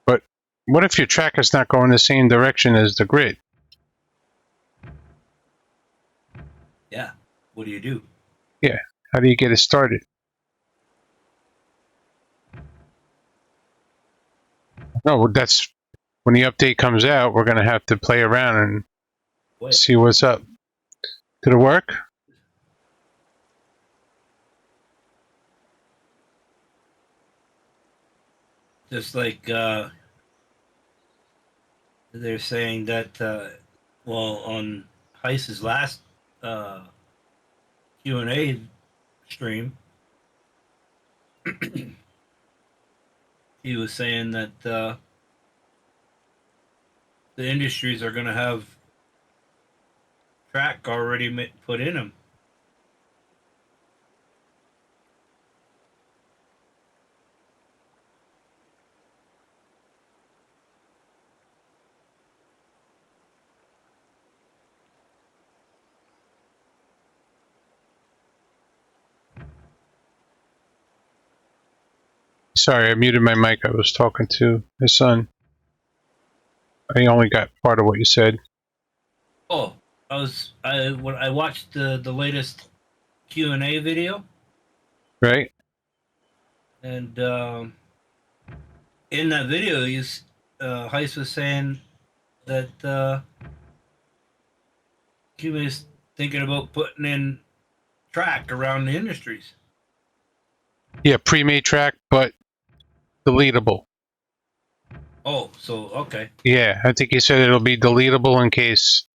But what if your track is not going the same direction as the grid? Yeah. What do you do? Yeah. How do you get it started? No, that's... When the update comes out, we're going to have to play around and see what's up. Did it work? Just like they're saying that, on Heiss's last Q&A stream, he was saying that the industries are going to have track already put in them. Sorry, I muted my mic. I was talking to his son. I only got part of what you said. Oh, I watched the latest Q&A video, Right? and in that video, Heiss was saying that he was thinking about putting in track around the industries. Yeah, pre-made track, but deletable. Oh, so okay. Yeah, I think he said it'll be deletable in case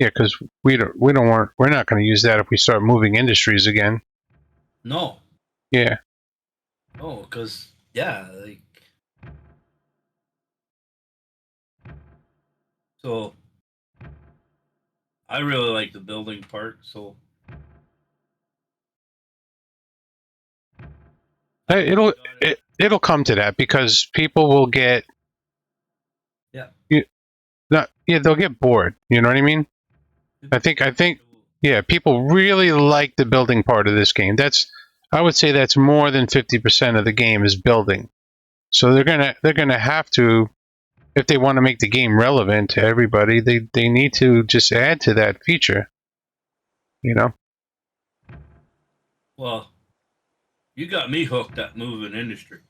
Yeah, because we're not going to use that if we start moving industries again. No, Yeah. no, because yeah, like so. I really like the building part, so I It- only It'll got it. it'll come to that because people will get Yeah, you not yeah they'll get bored. You know what I mean? I think yeah, people really like the building part of this game. I would say that's more than 50% of the game is building. So they're gonna have to, if they want to make the game relevant to everybody, they need to just add to that feature. You know. Well, you got me hooked at moving industry.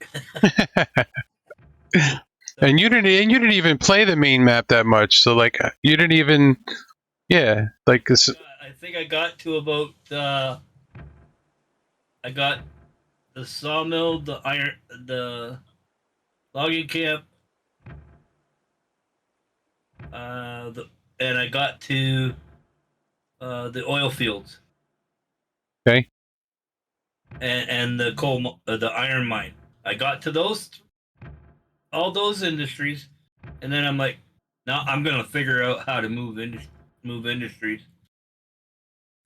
So And you didn't even play the main map that much. So like you didn't even yeah like this. I think I got to about I got the sawmill, the logging camp, and I got to the oil fields Okay. and the iron mine. I got to all those industries, and then I'm like, now I'm gonna figure out how to move industries.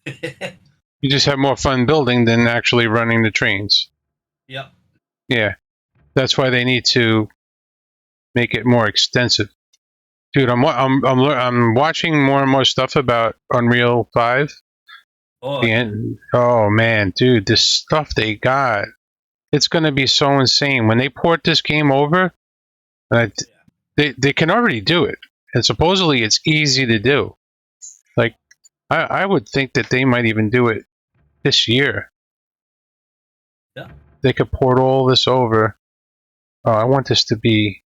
You just have more fun building than actually running the trains. Yep. Yeah, that's why they need to make it more extensive. Dude, I'm watching more and more stuff about Unreal 5. Oh The yeah. end. Oh man, dude, this stuff they got. It's going to be so insane when they port this game over. Uh, Yeah. they can already do it, and supposedly it's easy to do. Like I would think that they might even do it this year. Yeah. They could port all this over. Oh, I want this to be.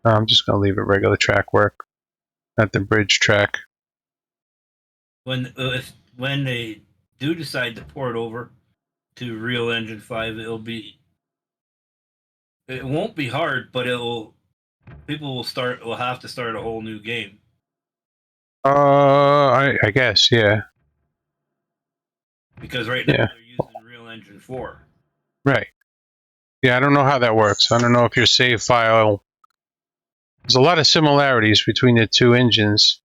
I'm just going to leave it regular track work, not the bridge track. When they do decide to port over to Real Engine 5, it won't be hard, but people will have to start a whole new game I guess, yeah, because right now yeah, they're using Real Engine 4. right. Yeah, I don't know how that works. I don't know if your save file. There's a lot of similarities between the two engines.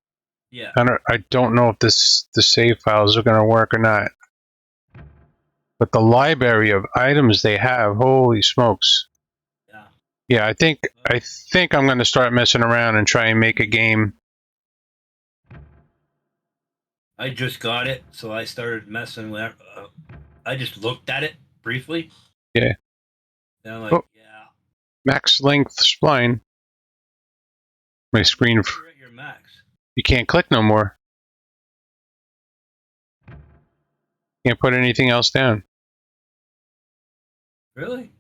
Yeah. I don't know if the save files are going to work or not. But the library of items they have, holy smokes! Yeah. Yeah, I think I'm going to start messing around and try and make a game. I just got it, so I started messing with. I just looked at it briefly, Yeah. and I'm like, Oh, yeah. max length spline. My screen. You're at your max. You can't click no more. Can't put anything else down. Really?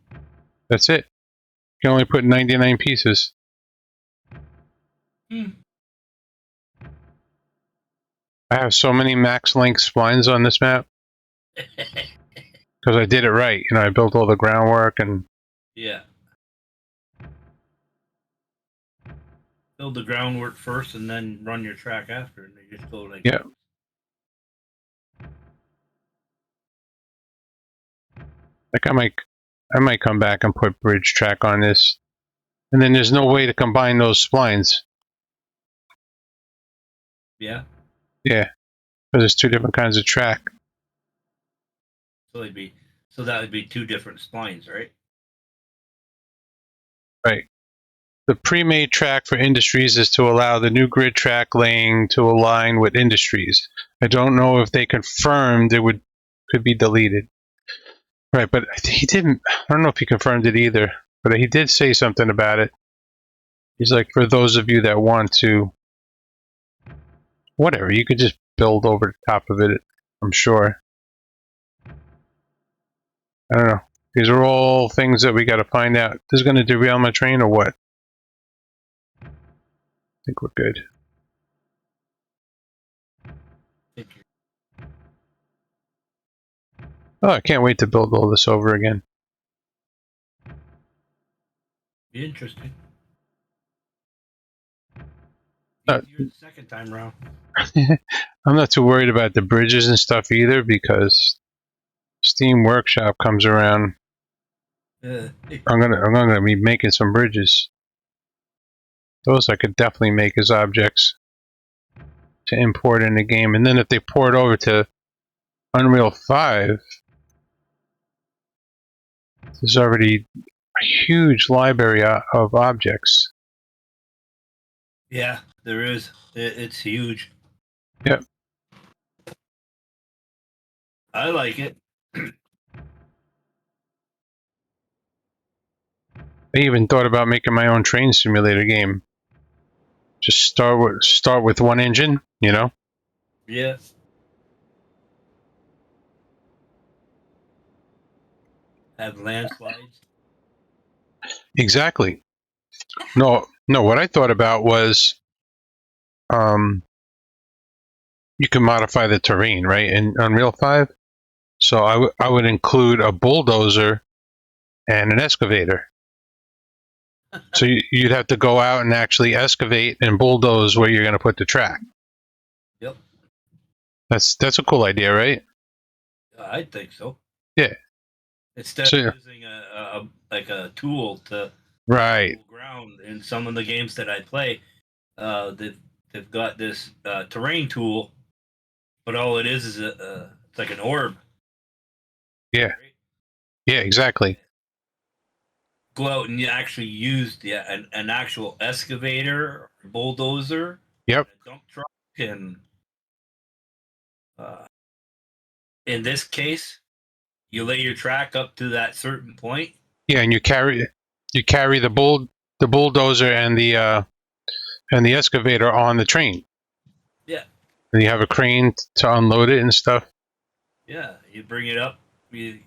That's it. You can only put 99 pieces. Hmm. I have so many max length splines on this map because I did it right. You know, I built all the groundwork and Yeah. Build the groundwork first, and then run your track after, and they just go like. yeah. Like I might come back and put bridge track on this, and then there's no way to combine those splines. Yeah. Yeah, because there's two different kinds of track. So that would be two different splines, right? Right. The pre-made track for industries is to allow the new grid track laying to align with industries. I don't know if they confirmed it could be deleted. Right, but he didn't. I don't know if he confirmed it either, but he did say something about it. He's like, for those of you that want to, whatever, you could just build over the top of it. I'm sure. I don't know. These are all things that we got to find out. This is going to derail my train or what? I think we're good. Oh, I can't wait to build all this over again. Be interesting. Uh, easier the second time around. I'm not too worried about the bridges and stuff either because Steam Workshop comes around. I'm gonna be making some bridges. Those I could definitely make as objects to import in the game, and then if they port over to Unreal 5, there's already a huge library of objects. Yeah, there is. It's huge. Yep. I like it. I even thought about making my own train simulator game. Just start with one engine, you know. Yeah. Have landslides. Exactly. No. What I thought about was, um, you can modify the terrain, right, in Unreal 5. So I would include a bulldozer and an excavator. So you'd have to go out and actually excavate and bulldoze where you're going to put the track. Yep. That's a cool idea, right? I think so. Yeah. Instead So of using a tool to right. ground in some of the games that I play, they've got this terrain tool, but all it is it's like an orb. Yeah. Right? Yeah. Exactly. Go out and you actually use an actual excavator, or bulldozer, Yep. a dump truck, and in this case, you lay your track up to that certain point. Yeah, and you carry the bulldozer and the excavator on the train. Yeah. And you have a crane to unload it and stuff. Yeah, you bring it up, you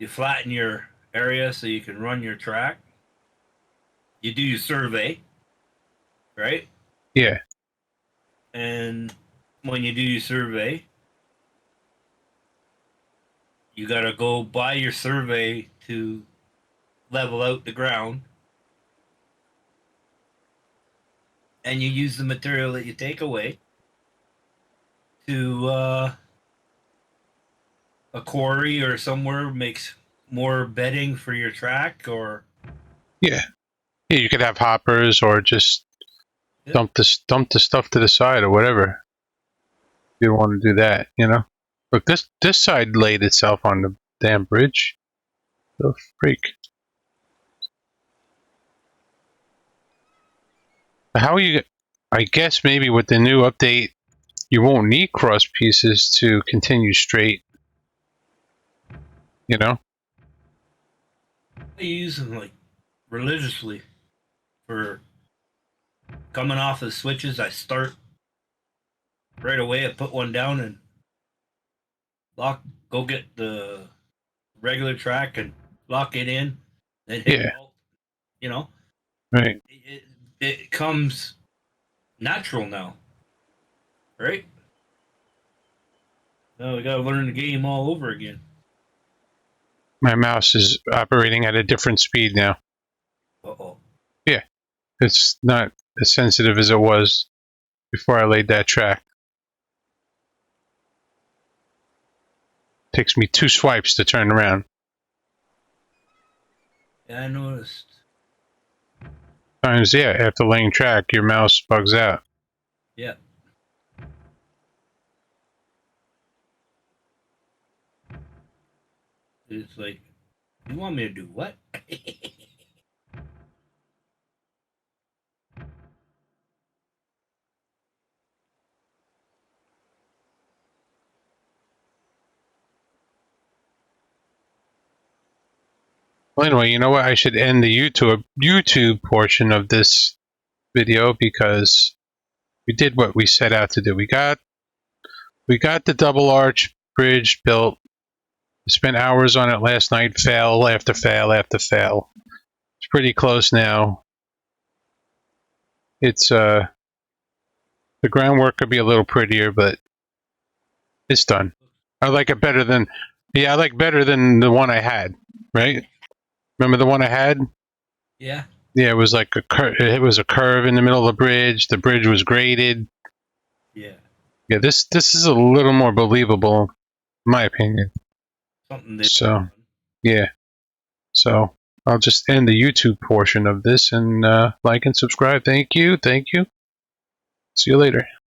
flatten your area so you can run your track. You do your survey, right? Yeah. And when you do your survey, you got to go by your survey to level out the ground. And you use the material that you take away to a quarry or somewhere makes more bedding for your track, or Yeah. Yeah, you could have hoppers or just dump the stuff to the side or whatever. If you want to do that, you know. Look, this side laid itself on the damn bridge. The freak. How are you? I guess maybe with the new update, you won't need cross pieces to continue straight. You know. I use them like religiously for coming off of switches. I start right away. I put one down and go get the regular track and lock it in, then hit Yeah. alt. You know, Right. it comes natural now, right? Now we gotta learn the game all over again. My mouse is operating at a different speed now. Uh-oh. Yeah. It's not as sensitive as it was before I laid that track. Takes me 2 swipes to turn around. Yeah, I noticed. Sometimes, yeah, after laying track, your mouse bugs out. Yeah. It's like, you want me to do what? Well, anyway, you know what? I should end the YouTube portion of this video because we did what we set out to do. We got the double arch bridge built. We spent hours on it last night, fail after fail after fail. It's pretty close now. It's the groundwork could be a little prettier, but it's done. I like it better than I like better than the one I had, right? Remember the one I had? Yeah. Yeah, it was like it was a curve in the middle of the bridge. The bridge was graded. Yeah. Yeah, this is a little more believable, in my opinion. Something they've So done. yeah, so I'll just end the YouTube portion of this and like and subscribe. Thank you, thank you. See you later.